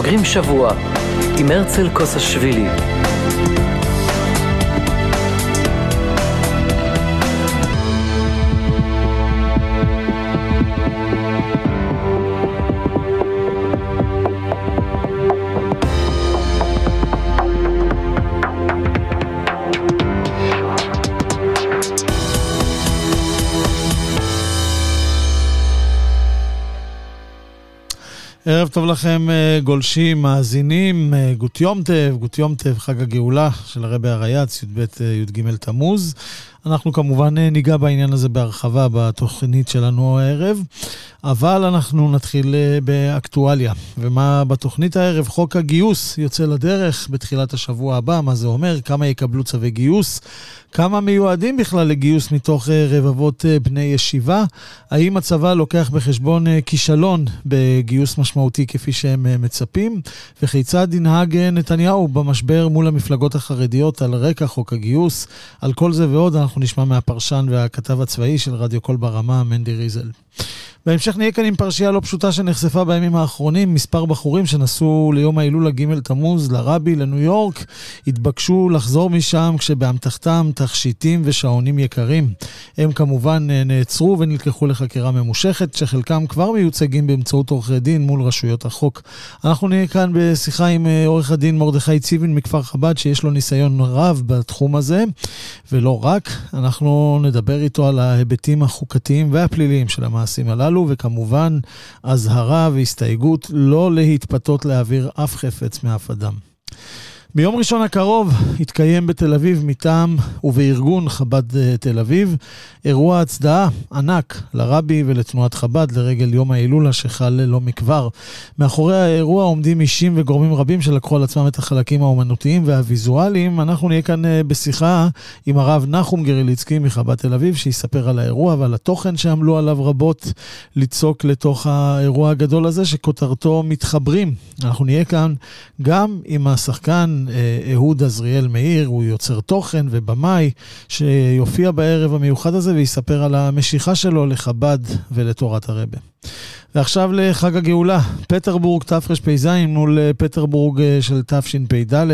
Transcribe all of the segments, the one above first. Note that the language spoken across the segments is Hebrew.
סוגרים שבוע עם הרצל קוסאשווילי. ערב טוב לכם גולשים, מאזינים, גות יום טב, חג הגאולה של הרבי הריי"צ, י"ב י"ג תמוז. אנחנו כמובן ניגע בעניין הזה בהרחבה בתוכנית שלנו הערב, אבל אנחנו נתחיל באקטואליה. ומה בתוכנית הערב? חוק הגיוס יוצא לדרך בתחילת השבוע הבא. מה זה אומר? כמה יקבלו צווי גיוס? כמה מיועדים בכלל לגיוס מתוך רבבות בני ישיבה? האם הצבא לוקח בחשבון כישלון בגיוס משמעותי כפי שהם מצפים? וכיצד ינהג נתניהו במשבר מול המפלגות החרדיות על רקע חוק הגיוס? על כל זה ועוד אנחנו נשמע מהפרשן והכתב הצבאי של רדיו קול ברמה, מנדי ריזל. בהמשך נהיה כאן עם פרשייה לא פשוטה שנחשפה בימים האחרונים. מספר בחורים שנסעו ליום ההילולה ג' תמוז לרבי לניו יורק התבקשו לחזור משם כשבאמתחתם תכשיטים ושעונים יקרים. הם כמובן נעצרו ונלקחו לחקירה ממושכת, שחלקם כבר מיוצגים באמצעות עורכי דין מול רשויות החוק. אנחנו נהיה כאן בשיחה עם עורך הדין מרדכי ציבין מכפר חב"ד, שיש לו ניסיון רב בתחום הזה, ולא רק. אנחנו נדבר איתו על ההיבטים החוקתיים והפליליים של המעשים הללו, וכמובן הזהרה והסתייגות לא להתפתות להעביר אף חפץ מאף אדם. ביום ראשון הקרוב התקיים בתל אביב מטעם ובארגון חב"ד תל אביב אירוע הצדעה ענק לרבי ולתנועת חב"ד לרגל יום ההילולה שחל לא מכבר. מאחורי האירוע עומדים אישים וגורמים רבים שלקחו על עצמם את החלקים האומנותיים והוויזואליים. אנחנו נהיה כאן בשיחה עם הרב נחום גריליצקי מחב"ד תל אביב, שיספר על האירוע ועל התוכן שעמלו עליו רבות ליצוק לתוך האירוע הגדול הזה שכותרתו מתחברים. אנחנו נהיה כאן גם עם השחקן אהוד עזריאל מאיר, הוא יוצר תוכן ובמאי שיופיע בערב המיוחד הזה ויספר על המשיכה שלו לחב"ד ולתורת הרבי. ועכשיו לחג הגאולה, פטרבורג תרפ"ז מול פטרבורג של תשפ"ד.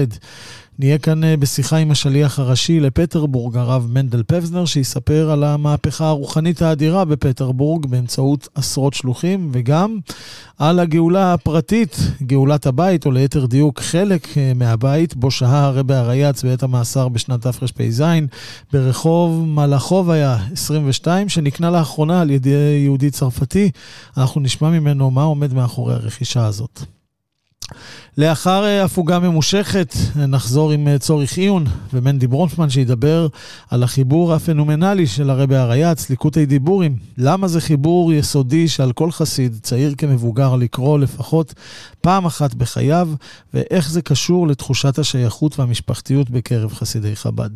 נהיה כאן בשיחה עם השליח הראשי לפטרבורג, הרב מנדל פבזנר, שיספר על המהפכה הרוחנית האדירה בפטרבורג באמצעות עשרות שלוחים, וגם על הגאולה הפרטית, גאולת הבית, או ליתר דיוק חלק מהבית, בו שהה הרבי הריי"צ בעת המאסר בשנת תרפ"ז, ברחוב מלאכוב היה 22, שנקנה לאחרונה על ידי יהודי צרפתי. אנחנו נשמע ממנו מה עומד מאחורי הרכישה הזאת. לאחר הפוגה ממושכת נחזור עם צוריך עיון ומנדי ברונפמן שידבר על החיבור הפנומנלי של הרבי הריי"צ, ליקוטי דיבורים. למה זה חיבור יסודי שעל כל חסיד, צעיר כמבוגר, לקרוא לפחות פעם אחת בחייו, ואיך זה קשור לתחושת השייכות והמשפחתיות בקרב חסידי חב"ד.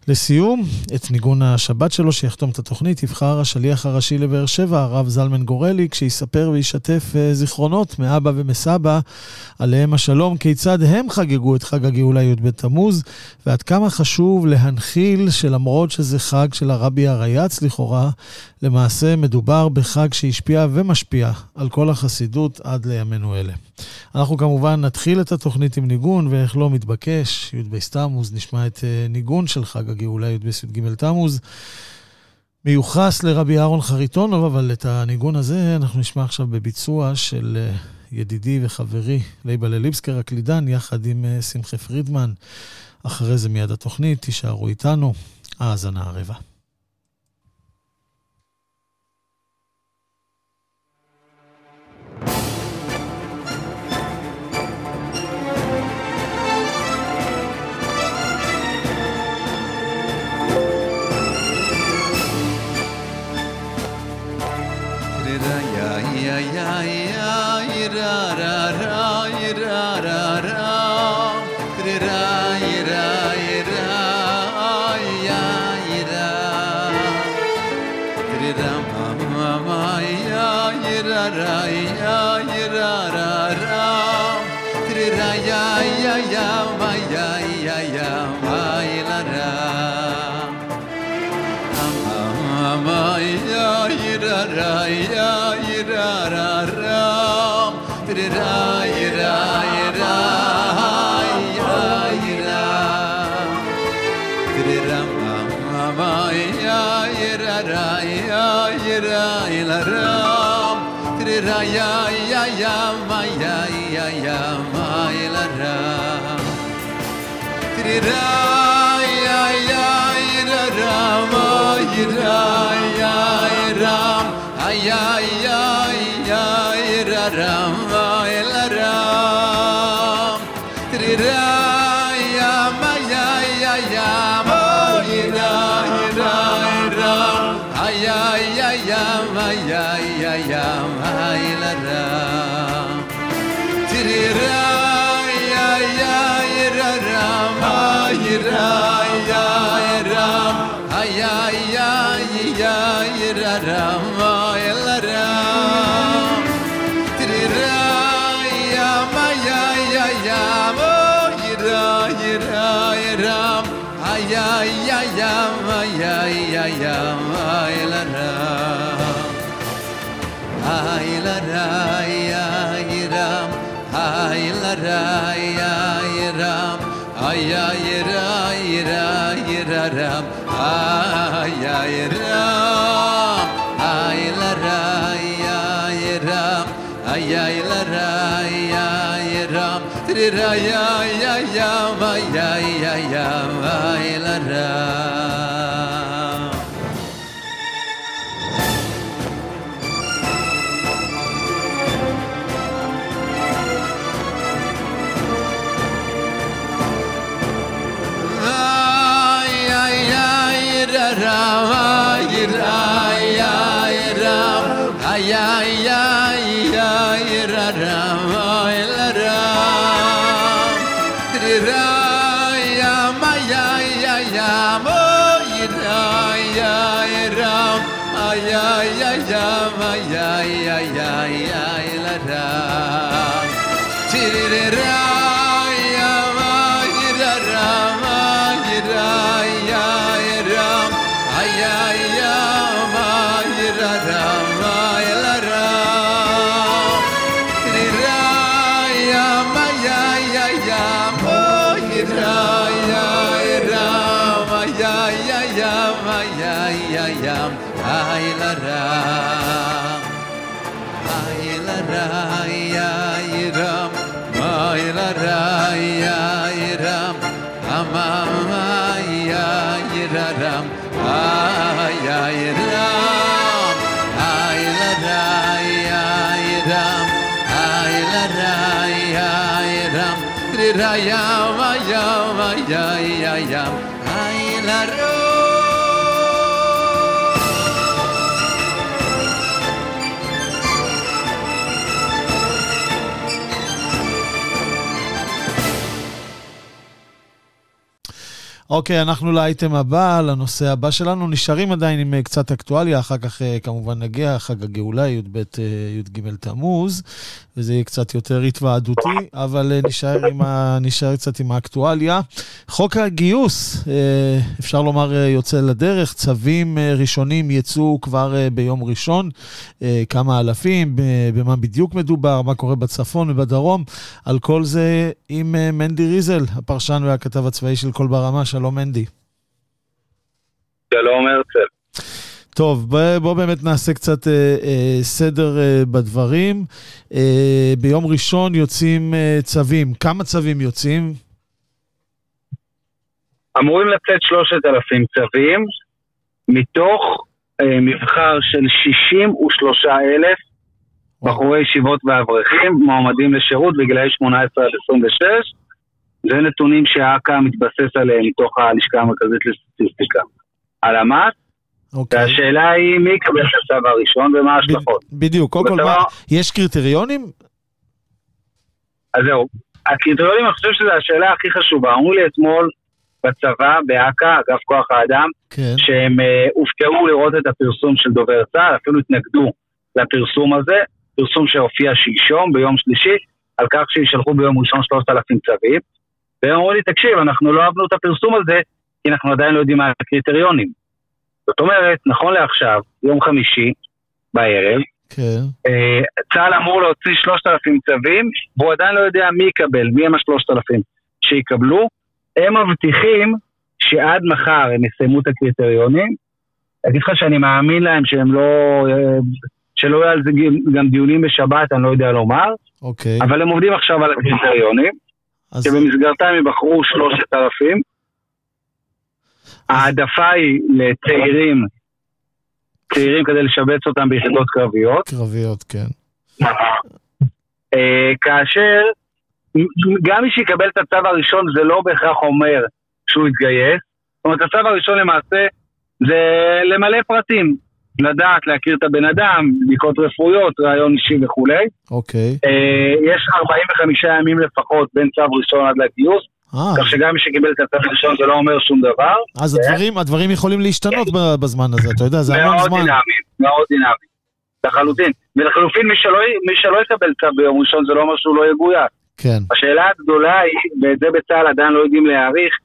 לסיום, את ניגון השבת שלו שיחתום את התוכנית יבחר השליח הראשי לבאר שבע, הרב זלמן גורלי, כשיספר וישתף זיכרונות מאבא ומסבא עליהם השלום, כיצד הם חגגו את חג הגאולה י"ב תמוז, ועד כמה חשוב להנחיל שלמרות שזה חג של הרבי הריי"צ לכאורה, למעשה מדובר בחג שהשפיע ומשפיע על כל החסידות עד לימינו אלה. אנחנו כמובן נתחיל את התוכנית עם ניגון, ואיך לא מתבקש, י"ב תמוז, נשמע את ניגון של חג הגאולה י"ב י"ג תמוז, מיוחס לרבי אהרון חריטונוב, אבל את הניגון הזה אנחנו נשמע עכשיו בביצוע של ידידי וחברי לייבלה ליבסקר הקלידן, יחד עם שמחה פרידמן. אחרי זה מיד התוכנית, תישארו איתנו, האזנה הרבה. Ra אוקיי, אנחנו לאייטם הבא, לנושא הבא שלנו. נשארים עדיין עם קצת אקטואליה, אחר כך כמובן נגיע, חג הגאולה, י"ג תמוז, וזה יהיה קצת יותר התוועדותי, אבל נשאר קצת עם האקטואליה. חוק הגיוס, אפשר לומר, יוצא לדרך, צווים ראשונים יצאו כבר ביום ראשון, כמה אלפים, במה בדיוק מדובר, מה קורה בצפון ובדרום, על כל זה עם מנדי ריזל, הפרשן והכתב הצבאי של כל ברמה. שלום מנדי. שלום הרצל. טוב, בוא באמת נעשה קצת סדר בדברים. ביום ראשון יוצאים צווים. כמה צווים יוצאים? אמורים לצאת 3,000 צווים, מתוך מבחר של 63,000 בחורי ישיבות ואברכים, מועמדים לשירות בגילאי 18 עד 26, זה נתונים שהאק"א מתבסס עליהם מתוך הלשכה המרכזית לסטטיסטיקה. הלמ"ס, והשאלה היא מי יקבל את הצו הראשון ומה ההשלכות. בדיוק, קודם כל, יש קריטריונים? אז זהו, הקריטריונים, אני חושב שזו השאלה הכי חשובה. אמרו לי אתמול בצבא, באק"א, אגף כוח האדם, שהם הופתעו לראות את הפרסום של דובר צה"ל, אפילו התנגדו לפרסום הזה, פרסום שהופיע שלשום ביום שלישי, על כך שישלחו ביום ראשון 3,000 צווים, והם אמרו לי, תקשיב, אנחנו לא אהבנו את הפרסום הזה, כי אנחנו עדיין לא יודעים מה הקריטריונים. זאת אומרת, נכון לעכשיו, יום חמישי בערב, צה"ל אמור להוציא 3,000 צווים, והוא עדיין לא יודע מי יקבל, מי הם ה-3,000 שיקבלו. הם מבטיחים שעד מחר הם יסיימו את הקריטריונים, אגיד לך שאני מאמין להם שהם שלא יהיה על זה גם דיונים בשבת, אני לא יודע לומר, אבל הם עובדים עכשיו על הקריטריונים, שבמסגרתם הם בחרו 3,000, העדפה היא לצעירים, כדי לשבץ אותם ביחידות קרביות. קרביות, כן. כאשר, גם מי שיקבל את הצו הראשון, זה לא בהכרח אומר שהוא יתגייס. זאת אומרת, הצו הראשון למעשה, זה למלא פרטים. לדעת, להכיר את הבן אדם, בדיקות רפואיות, רעיון אישי וכו'. אוקיי. יש 45 ימים לפחות בין צו ראשון עד לגיוס. כך שגם מי שקיבל את הצו הראשון זה לא אומר שום דבר. אז הדברים יכולים להשתנות בזמן הזה, אתה יודע, זה המון זמן. מאוד דינמי, לחלוטין. ולחלופין, מי שלא יקבל צו ביום ראשון, זה לא אומר שהוא לא יגויס. כן. השאלה הגדולה היא, ואת זה בצה"ל עדיין לא יודעים להעריך,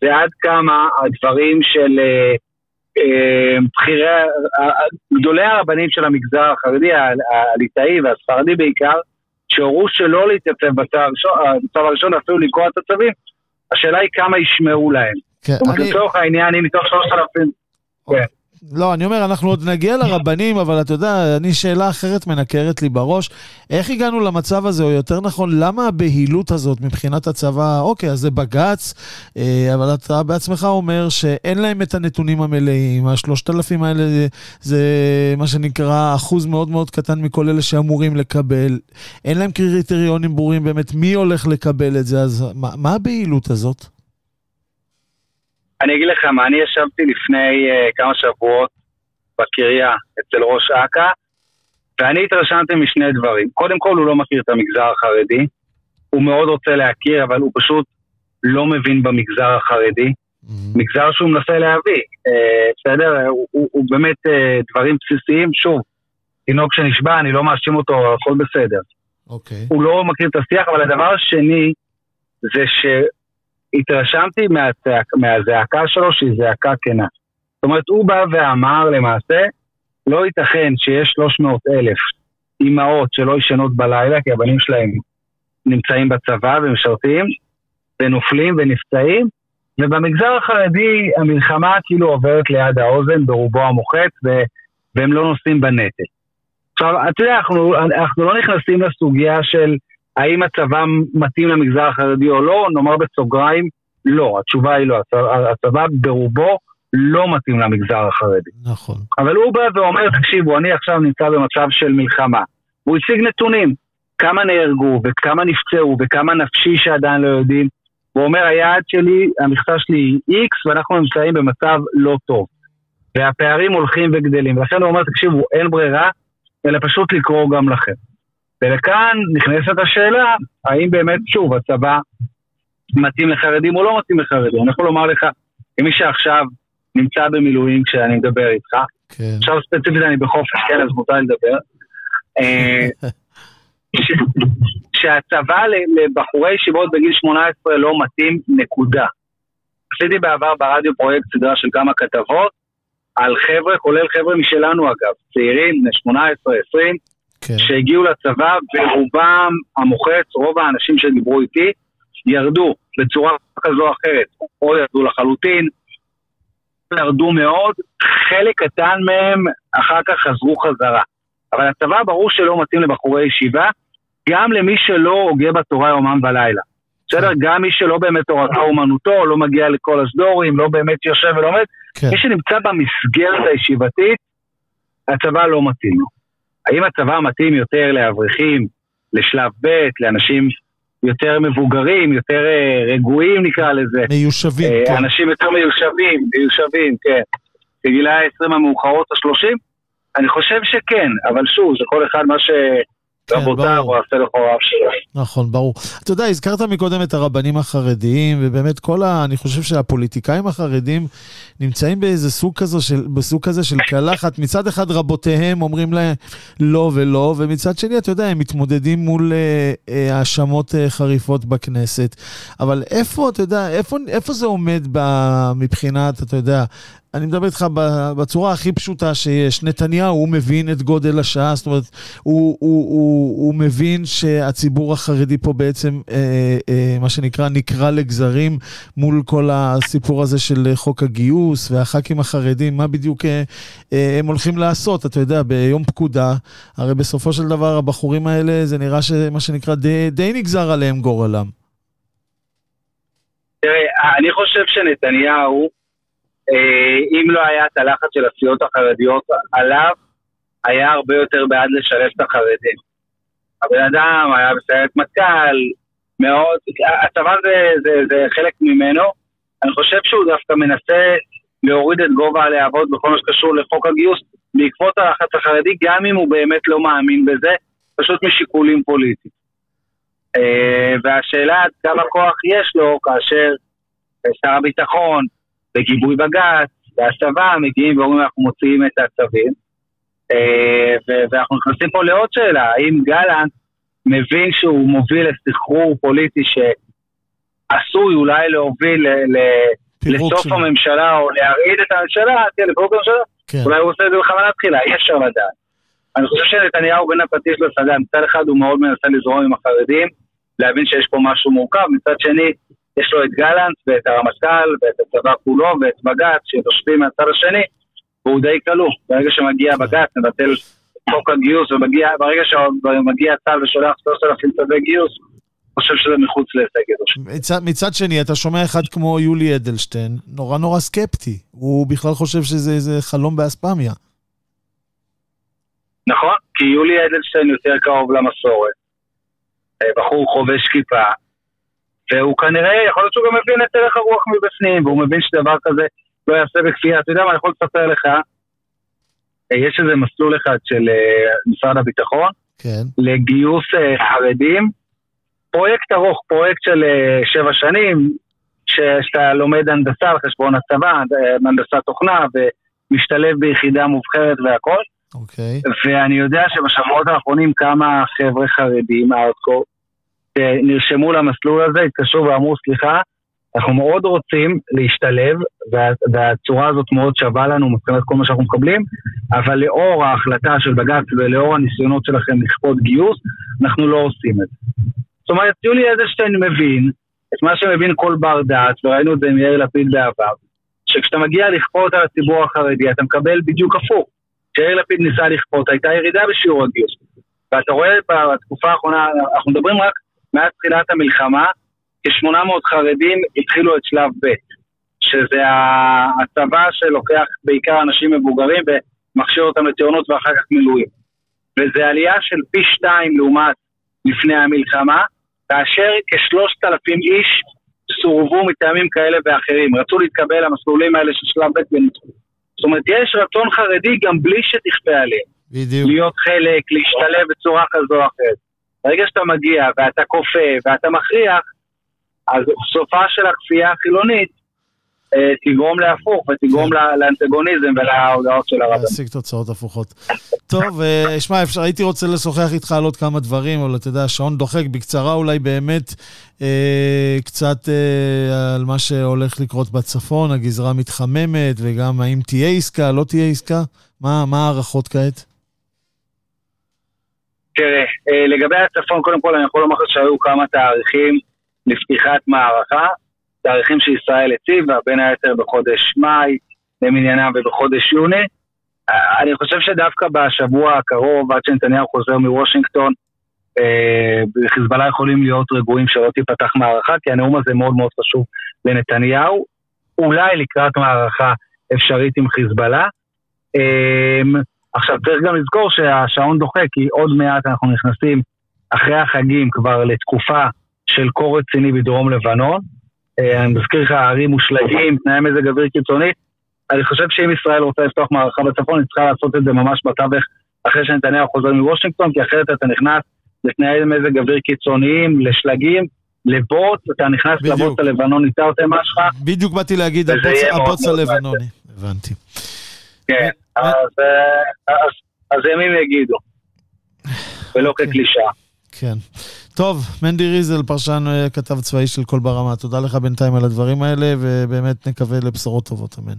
זה עד כמה הדברים של גדולי הרבנים של המגזר החרדי, הליטאי והספרדי בעיקר, שהורו שלא להתייצב בצו הראשון, אפילו לקרוא את הצווים, השאלה היא כמה ישמעו להם. לצורך העניין, אם מתוך 3,000... לא, אני אומר, אנחנו עוד נגיע לרבנים, אבל אתה יודע, אני שאלה אחרת מנקרת לי בראש, איך הגענו למצב הזה, או יותר נכון, למה הבהילות הזאת מבחינת הצבא, אוקיי, אז זה בגץ, אבל אתה בעצמך אומר שאין להם את הנתונים המלאים, 3,000 האלה זה מה שנקרא אחוז מאוד מאוד קטן מכל אלה שאמורים לקבל, אין להם קריטריונים ברורים באמת מי הולך לקבל את זה, אז מה הבהילות הזאת? אני אגיד לך מה, אני ישבתי לפני כמה שבועות בקריה אצל ראש אכ"א, ואני התרשמתי משני דברים. קודם כל, הוא לא מכיר את המגזר החרדי, הוא מאוד רוצה להכיר, אבל הוא פשוט לא מבין במגזר החרדי, מגזר שהוא מנסה להביא, בסדר? הוא באמת דברים בסיסיים, שוב, תינוק שנשבע, אני לא מאשים אותו, הכל בסדר. הוא לא מכיר את השיח, אבל הדבר השני, זה התרשמתי מהזעקה שלו שהיא זעקה כנה. זאת אומרת, הוא בא ואמר למעשה, לא ייתכן שיש 300,000 אמהות שלא ישנות בלילה, כי הבנים שלהם נמצאים בצבא ומשרתים, ונופלים ונפצעים, ובמגזר החרדי המלחמה כאילו עוברת ליד האוזן ברובו המוחץ, והם לא נושאים בנטל. עכשיו, אתה יודע, אנחנו לא נכנסים לסוגיה של האם הצבא מתאים למגזר החרדי או לא, נאמר בסוגריים, לא, התשובה היא לא, הצבא ברובו לא מתאים למגזר החרדי. נכון. אבל הוא בא ואומר, תקשיבו, אני עכשיו נמצא במצב של מלחמה, הוא הציג נתונים, כמה נהרגו וכמה נפצעו וכמה נפשי שעדיין לא יודעים, הוא אומר, היעד שלי, המכסה שלי היא X, ואנחנו נמצאים במצב לא טוב, והפערים הולכים וגדלים, ולכן הוא אומר, תקשיבו, אין ברירה, אלא פשוט לקרוא גם לכם. ולכאן נכנסת השאלה, האם באמת, שוב, הצבא מתאים לחרדים או לא מתאים לחרדים. אני יכול לומר לך, כמי שעכשיו נמצא במילואים כשאני מדבר איתך, עכשיו ספציפית אני בחופש, כן, אז מותר לדבר, שהצבא לבחורי ישיבות בגיל 18 לא מתאים, נקודה. עשיתי בעבר ברדיו פרויקט סדרה של כמה כתבות, על חבר'ה, כולל חבר'ה משלנו אגב, צעירים, 18, 20, שהגיעו לצבא, ורובם המוחץ, רוב האנשים שדיברו איתי, ירדו בצורה כזו או אחרת, או ירדו לחלוטין, ירדו מאוד, חלק קטן מהם אחר כך חזרו חזרה. אבל הצבא ברור שלא מתאים לבחורי ישיבה, גם למי שלא הוגה בתורה יומם ולילה. בסדר? גם מי שלא באמת תורתו אומנותו, לא מגיע לכל הסדורים, לא באמת יושב ולומד, מי שנמצא במסגרת הישיבתית, הצבא לא מתאים לו. האם הצבא מתאים יותר לאברכים, לשלב ב', לאנשים יותר מבוגרים, יותר רגועים נקרא לזה. מיושבים, כן. אנשים יותר מיושבים, כן. בגילי ה-20 המאוחרות ה-30? אני חושב שכן, אבל שוב, זה כל אחד מה רבותיו או עשה לחוריו שלו. נכון, ברור. אתה יודע, הזכרת מקודם את הרבנים החרדיים, ובאמת אני חושב שהפוליטיקאים החרדים נמצאים בסוג כזה של קלחת. מצד אחד רבותיהם אומרים להם לא ולא, ומצד שני, אתה יודע, הם מתמודדים מול האשמות חריפות בכנסת. אבל איפה, אתה יודע, איפה זה עומד מבחינת, אתה יודע, אני מדבר איתך בצורה הכי פשוטה שיש. נתניהו, הוא מבין את גודל השעה, זאת אומרת, הוא מבין שהציבור החרדי פה בעצם, מה שנקרא, נקרא לגזרים מול כל הסיפור הזה של חוק הגיוס, והח"כים החרדים, מה בדיוק הם הולכים לעשות, אתה יודע, ביום פקודה, הרי בסופו של דבר הבחורים האלה, זה נראה שמה שנקרא די נגזר עליהם גורלם. תראה, אני חושב שנתניהו, אם לא היה את הלחץ של הסיעות החרדיות עליו, היה הרבה יותר בעד לשלב את החרדים. הבן אדם היה בסיירת מטכ"ל, מאוד, הצבא זה חלק ממנו, אני חושב שהוא דווקא מנסה להוריד את גובה הלהבות בכל מה שקשור לחוק הגיוס, בעקבות הלחץ החרדי, גם אם הוא באמת לא מאמין בזה, פשוט משיקולים פוליטיים. והשאלה כמה כוח יש לו כאשר שר הביטחון בגיבוי בג"ץ והצבא מגיעים ואומרים אנחנו מוציאים את הצווים, ואנחנו נכנסים פה לעוד שאלה, האם גלנט מבין שהוא מוביל לסחרור פוליטי שעשוי אולי להוביל לסוף הממשלה או להרעיד את הממשלה, לפירוק הממשלה, אולי הוא עושה את זה בכוונה תחילה, אי אפשר לדעת. אני חושב שנתניהו בין הפטיש לשדה, מצד אחד הוא מאוד מנסה לזרום עם החרדים, להבין שיש פה משהו מורכב, מצד שני יש לו את גלנט ואת הרמטכ"ל ואת הצבא כולו ואת בג"ץ שתושבים מהצד השני, והוא די קלו. ברגע שמגיע בג"ץ נבטל חוק הגיוס, וברגע שמגיע צה"ל ושולח 3,000 צווי גיוס, אני חושב שזה מחוץ להישג. מצד שני, אתה שומע אחד כמו יולי אדלשטיין, נורא סקפטי. הוא בכלל חושב שזה חלום באספמיה. נכון, כי יולי אדלשטיין יותר קרוב למסורת. בחור חובש כיפה, והוא כנראה, יכול להיות שהוא גם מבין את הלך הרוח מבפנים, והוא מבין שדבר כזה לא יעשה בכפייה. אתה יודע מה, אני יכול לספר לך, יש איזה מסלול אחד של משרד הביטחון, כן. לגיוס חרדים, פרויקט ארוך, פרויקט של 7 שנים, שאתה לומד הנדסה על חשבון הצבא, הנדסה תוכנה, ומשתלב ביחידה מובחרת והכל. אוקיי. ואני יודע שבשבועות האחרונים כמה חבר'ה חרדים, הארדקור, נרשמו למסלול הזה, התקשרו ואמרו, סליחה, אנחנו מאוד רוצים להשתלב, והצורה הזאת מאוד שווה לנו, מבחינת כל מה שאנחנו מקבלים, אבל לאור ההחלטה של בג"ץ ולאור הניסיונות שלכם לכפות גיוס, אנחנו לא עושים את זה. זאת אומרת, יולי אדלשטיין מבין את מה שמבין כל בר דעת, וראינו את זה עם יאיר לפיד בעבר, שכשאתה מגיע לכפות על הציבור החרדי, אתה מקבל בדיוק הפוך. כשיאיר לפיד ניסה לכפות, הייתה ירידה בשיעור הגיוס. ואתה רואה בתקופה האחרונה, אנחנו מדברים רק מאז תחילת המלחמה, כ-800 חרדים התחילו את שלב ב', שזה הצבא שלוקח בעיקר אנשים מבוגרים ומכשיר אותם לטירונות ואחר כך מילואים. וזה עלייה של פי 2 לעומת לפני המלחמה, כאשר כ-3,000 איש סורבו מטעמים כאלה ואחרים, רצו להתקבל למסלולים האלה של שלב ב' ונדחו. זאת אומרת, יש רצון חרדי גם בלי שתכפה עליהם. בדיוק. להיות חלק, להשתלב בצורה כזו או אחרת. ברגע שאתה מגיע ואתה כופה ואתה מכריח, אז סופה של הכפייה החילונית תגרום להפוך ותגרום לאנטגוניזם ולהודעות של הרב. להשיג תוצאות הפוכות. טוב, שמע, הייתי רוצה לשוחח איתך על עוד כמה דברים, אבל אתה יודע, שעון דוחק בקצרה אולי באמת קצת על מה שהולך לקרות בצפון, הגזרה מתחממת, וגם האם תהיה עסקה, לא תהיה עסקה? מה הערכות כעת? תראה, לגבי הצפון, קודם כל אני יכול לומר שהיו כמה תאריכים לפתיחת מערכה, תאריכים שישראל הציבה, בין היתר בחודש מאי, למניינם ובחודש יוני. אני חושב שדווקא בשבוע הקרוב, עד שנתניהו חוזר מוושינגטון, חיזבאללה יכולים להיות רגועים שלא תיפתח מערכה, כי הנאום הזה מאוד מאוד חשוב לנתניהו, אולי לקראת מערכה אפשרית עם חיזבאללה. עכשיו צריך גם לזכור שהשעון דוחק, כי עוד מעט אנחנו נכנסים אחרי החגים כבר לתקופה של קור רציני בדרום לבנון. אני מזכיר לך, הערים מושלגים, תנאי מזג אוויר קיצוני. אני חושב שאם ישראל רוצה לפתוח מערכה בצפון, היא צריכה לעשות את זה ממש בתווך אחרי שנתניהו חוזר מוושינגטון, כי אחרת אתה נכנס לתנאי מזג אוויר קיצוניים, לשלגים, לבוץ, אתה נכנס לבוץ הלבנוני, תרתי משמע. בדיוק באתי להגיד, הבוץ הלבנוני. הבנתי. כן, אז ימים יגידו, ולא כקלישה. כן. טוב, מנדי ריזל, פרשן כתב צבאי של כל ברמה, תודה לך בינתיים על הדברים האלה, ובאמת נקווה לבשורות טובות, אמן.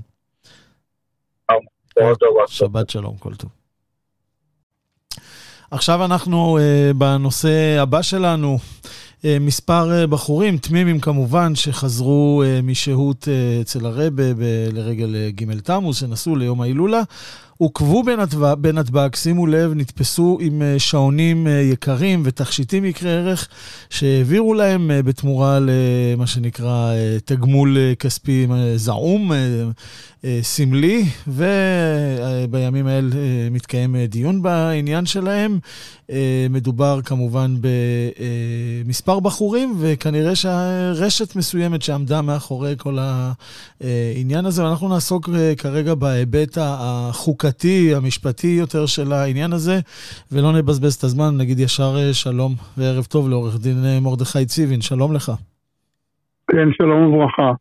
שבת שלום, כל טוב. עכשיו אנחנו בנושא הבא שלנו, מספר בחורים תמימים כמובן שחזרו משהות אצל הרב לרגל ג' תמוז שנסעו ליום ההילולה, עוקבו בנתב"ג, שימו לב, נתפסו עם שעונים יקרים ותכשיטים יקרי ערך שהעבירו להם בתמורה למה שנקרא תגמול כספי זעום, סמלי, ובימים האלה מתקיים דיון בעניין שלהם. מדובר כמובן במספר בחורים, וכנראה שהרשת מסוימת שעמדה מאחורי כל העניין הזה, ואנחנו נעסוק כרגע בהיבט החוקתי, המשפטי יותר של העניין הזה, ולא נבזבז את הזמן, נגיד ישר שלום וערב טוב לעורך דין מרדכי ציווין, שלום לך. כן, שלום וברכה.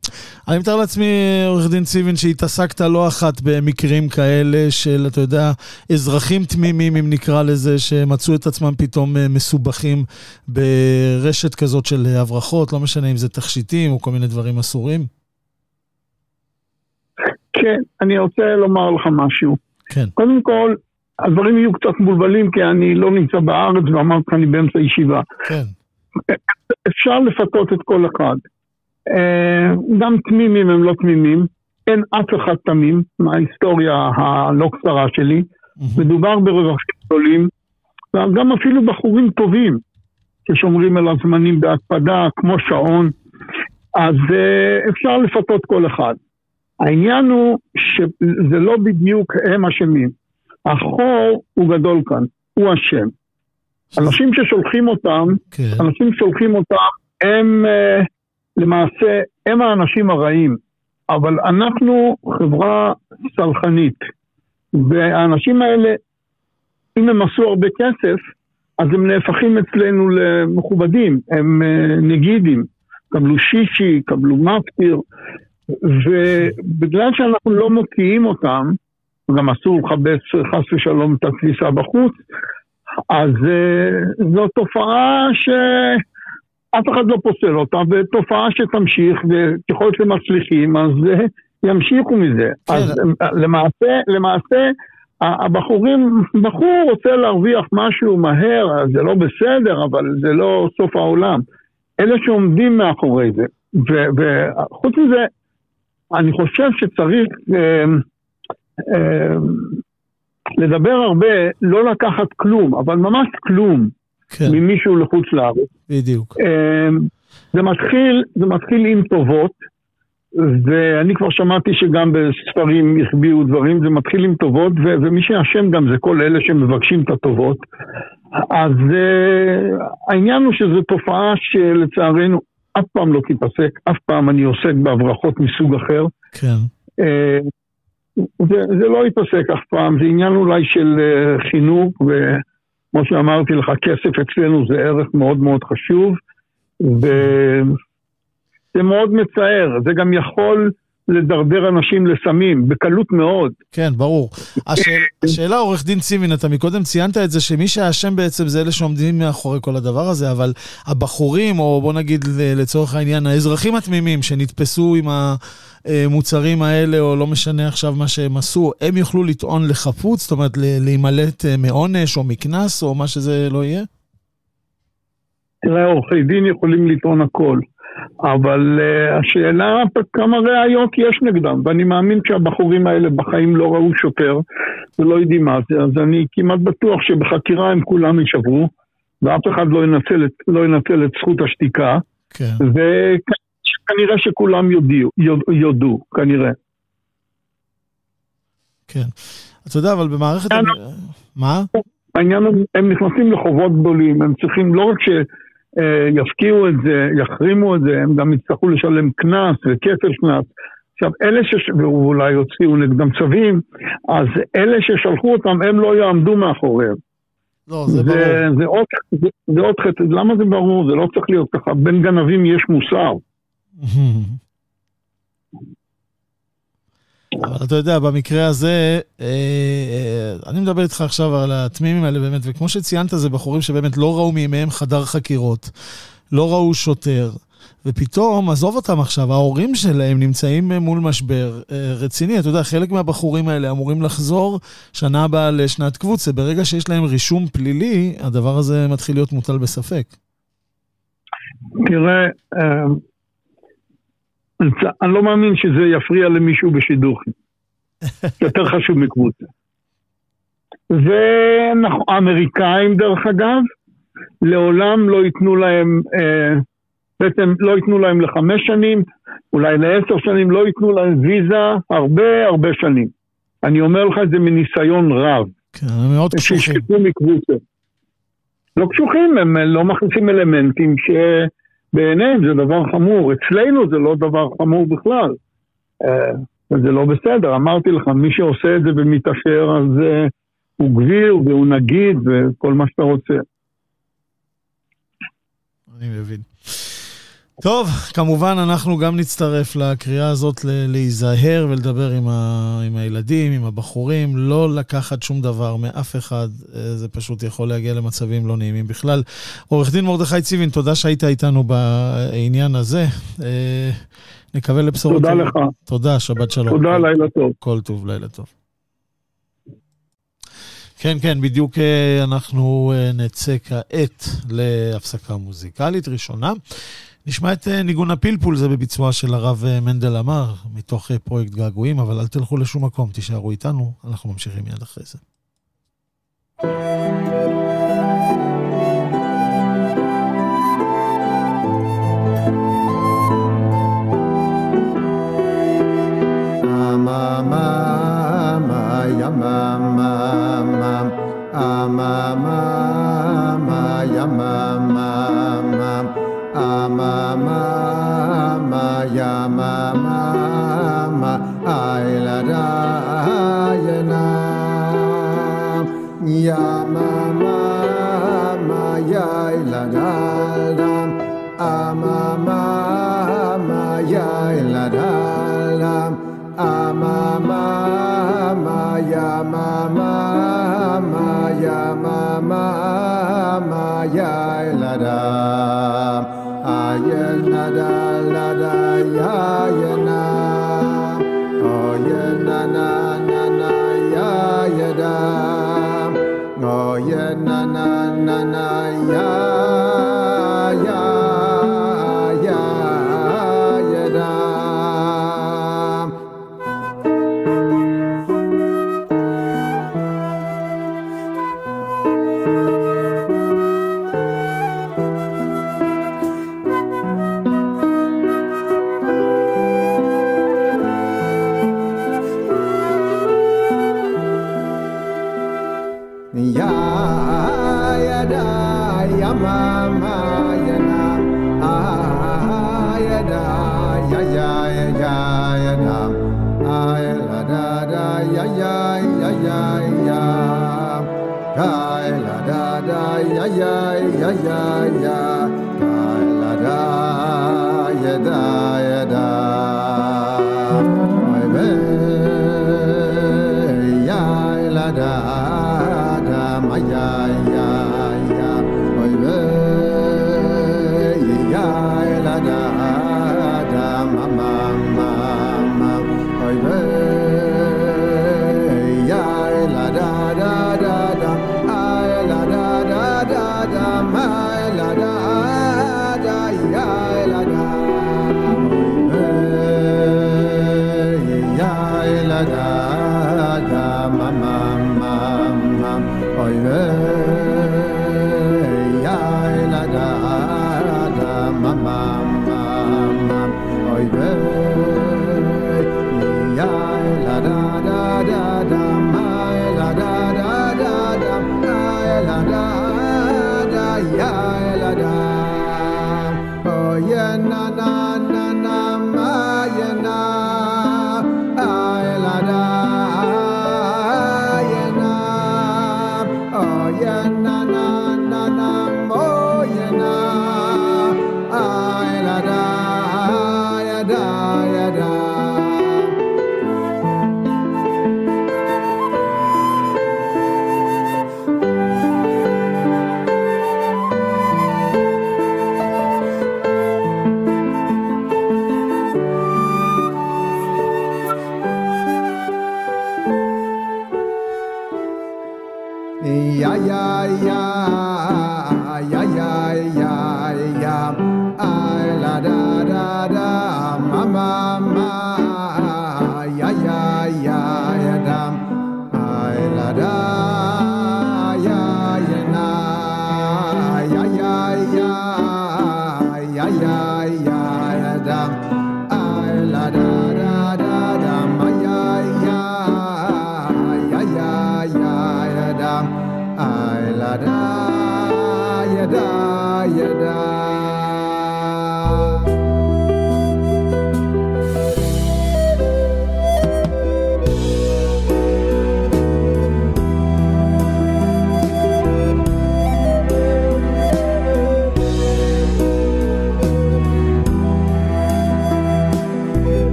אני מתאר לעצמי, עורך דין ציווין, שהתעסקת לא אחת במקרים כאלה של, אתה יודע, אזרחים תמימים, אם נקרא לזה, שמצאו את עצמם פתאום מסובכים ברשת כזאת של הברחות, לא משנה אם זה תכשיטים או כל מיני דברים אסורים. כן, אני רוצה לומר לך משהו. כן. קודם כל, הדברים יהיו קצת מולבלים, כי אני לא נמצא בארץ, ואמרת אני באמצע ישיבה. כן. אפשר לפתות את כל אחד. גם תמימים הם לא תמימים, אין אף אחד תמים, מההיסטוריה הלא קצרה שלי, מדובר ברווחים גדולים, וגם אפילו בחורים טובים, ששומרים על הזמנים בהקפדה, כמו שעון, אז אפשר לפתות כל אחד. העניין הוא שזה לא בדיוק הם אשמים, החור הוא גדול כאן, הוא אשם. אנשים ששולחים אותם, הם למעשה, הם האנשים הרעים, אבל אנחנו חברה סלחנית, והאנשים האלה, אם הם עשו הרבה כסף, אז הם נהפכים אצלנו למכובדים, הם נגידים, קבלו שישי, קבלו מפטיר, ובגלל שאנחנו לא מוקיעים אותם, גם אסור לחבש חס ושלום את התפיסה בחוץ, אז זו תופעה אף אחד לא פוסל אותה, ותופעה שתמשיך, וככל שמצליחים, אז ימשיכו מזה. כן. אז למעשה, בחור רוצה להרוויח משהו מהר, אז זה לא בסדר, אבל זה לא סוף העולם. אלה שעומדים מאחורי זה. וחוץ מזה, אני חושב שצריך לדבר הרבה, לא לקחת כלום, אבל ממש כלום. כן. ממישהו לחוץ לארץ. בדיוק. זה מתחיל עם טובות, ואני כבר שמעתי שגם בספרים החביאו דברים, זה מתחיל עם טובות, ומי שאשם גם זה כל אלה שמבקשים את הטובות. אז העניין הוא שזו תופעה שלצערנו אף פעם לא תיפסק, אף פעם אני עוסק בהברחות מסוג אחר. כן. זה לא ייפסק אף פעם, זה עניין אולי של חינוך כמו שאמרתי לך, כסף אצלנו זה ערך מאוד מאוד חשוב, וזה מאוד מצער, זה גם יכול לדרדר אנשים לסמים, בקלות מאוד. כן, ברור. השאלה, עורך דין ציווין, אתה מקודם ציינת את זה, שמי שהאשם בעצם זה אלה שעומדים מאחורי כל הדבר הזה, אבל הבחורים, או בוא נגיד לצורך העניין, האזרחים התמימים שנתפסו עם המוצרים האלה, או לא משנה עכשיו מה שהם עשו, הם יוכלו לטעון לחפוץ, זאת אומרת, להימלט מעונש או מקנס, או מה שזה לא יהיה? תראה, עורכי דין יכולים לטעון הכל. אבל השאלה כמה ראיות יש נגדם, ואני מאמין שהבחורים האלה בחיים לא ראו שוטר ולא יודעים מה זה, אז אני כמעט בטוח שבחקירה הם כולם יישברו, ואף אחד לא ינצל את זכות השתיקה, כן. וכנראה שכולם יודו, כנראה. כן. אתה יודע, אבל במערכת... מה? העניין, הם נכנסים לחובות גדולים, הם צריכים לא רק יפקיעו את זה, יחרימו את זה, הם גם יצטרכו לשלם קנס וכפל קנס. עכשיו, ואולי יוציאו נגדם צווים, אז אלה ששלחו אותם, הם לא יעמדו מאחוריהם. לא, זה ברור. זה עוד חטא, למה זה ברור? זה לא צריך להיות ככה, בין גנבים יש מוסר. אבל אתה יודע, במקרה הזה, אני מדבר איתך עכשיו על התמימים האלה באמת, וכמו שציינת, זה בחורים שבאמת לא ראו מימיהם חדר חקירות, לא ראו שוטר, ופתאום, עזוב אותם עכשיו, ההורים שלהם נמצאים מול משבר רציני. אתה יודע, חלק מהבחורים האלה אמורים לחזור שנה הבאה לשנת קבוצה. ברגע שיש להם רישום פלילי, הדבר הזה מתחיל להיות מוטל בספק. תראה, אני לא מאמין שזה יפריע למישהו בשידוך. יותר חשוב מקבוצה. והאמריקאים, דרך אגב, לעולם לא ייתנו להם, בעצם לא ייתנו להם ל5 שנים, אולי ל10 שנים, לא ייתנו להם ויזה הרבה שנים. אני אומר לך את זה מניסיון רב. כן, הם מאוד קשוחים. שישכחו מקבוצה. לא קשוחים, הם לא מכניסים אלמנטים שבעיניהם זה דבר חמור. אצלנו זה לא דבר חמור בכלל. וזה לא בסדר. אמרתי לך, מי שעושה את זה במתאפשר, אז הוא גביר והוא נגיד וכל מה שאתה רוצה. אני מבין. טוב, כמובן אנחנו גם נצטרף לקריאה הזאת להיזהר ולדבר עם הילדים, עם הבחורים, לא לקחת שום דבר מאף אחד, זה פשוט יכול להגיע למצבים לא נעימים בכלל. עורך דין מרדכי ציווין, תודה שהיית איתנו בעניין הזה. נקווה לבשורות. תודה לך. תודה, שבת שלום. תודה, לילה טוב. כל טוב, לילה טוב. כן, בדיוק אנחנו נצא כעת להפסקה מוזיקלית ראשונה. נשמע את ניגון הפלפול, זה בביצוע של הרב מנדל אמר, מתוך פרויקט געגועים, אבל אל תלכו לשום מקום, תישארו איתנו, אנחנו ממשיכים מיד אחרי זה. Yeah.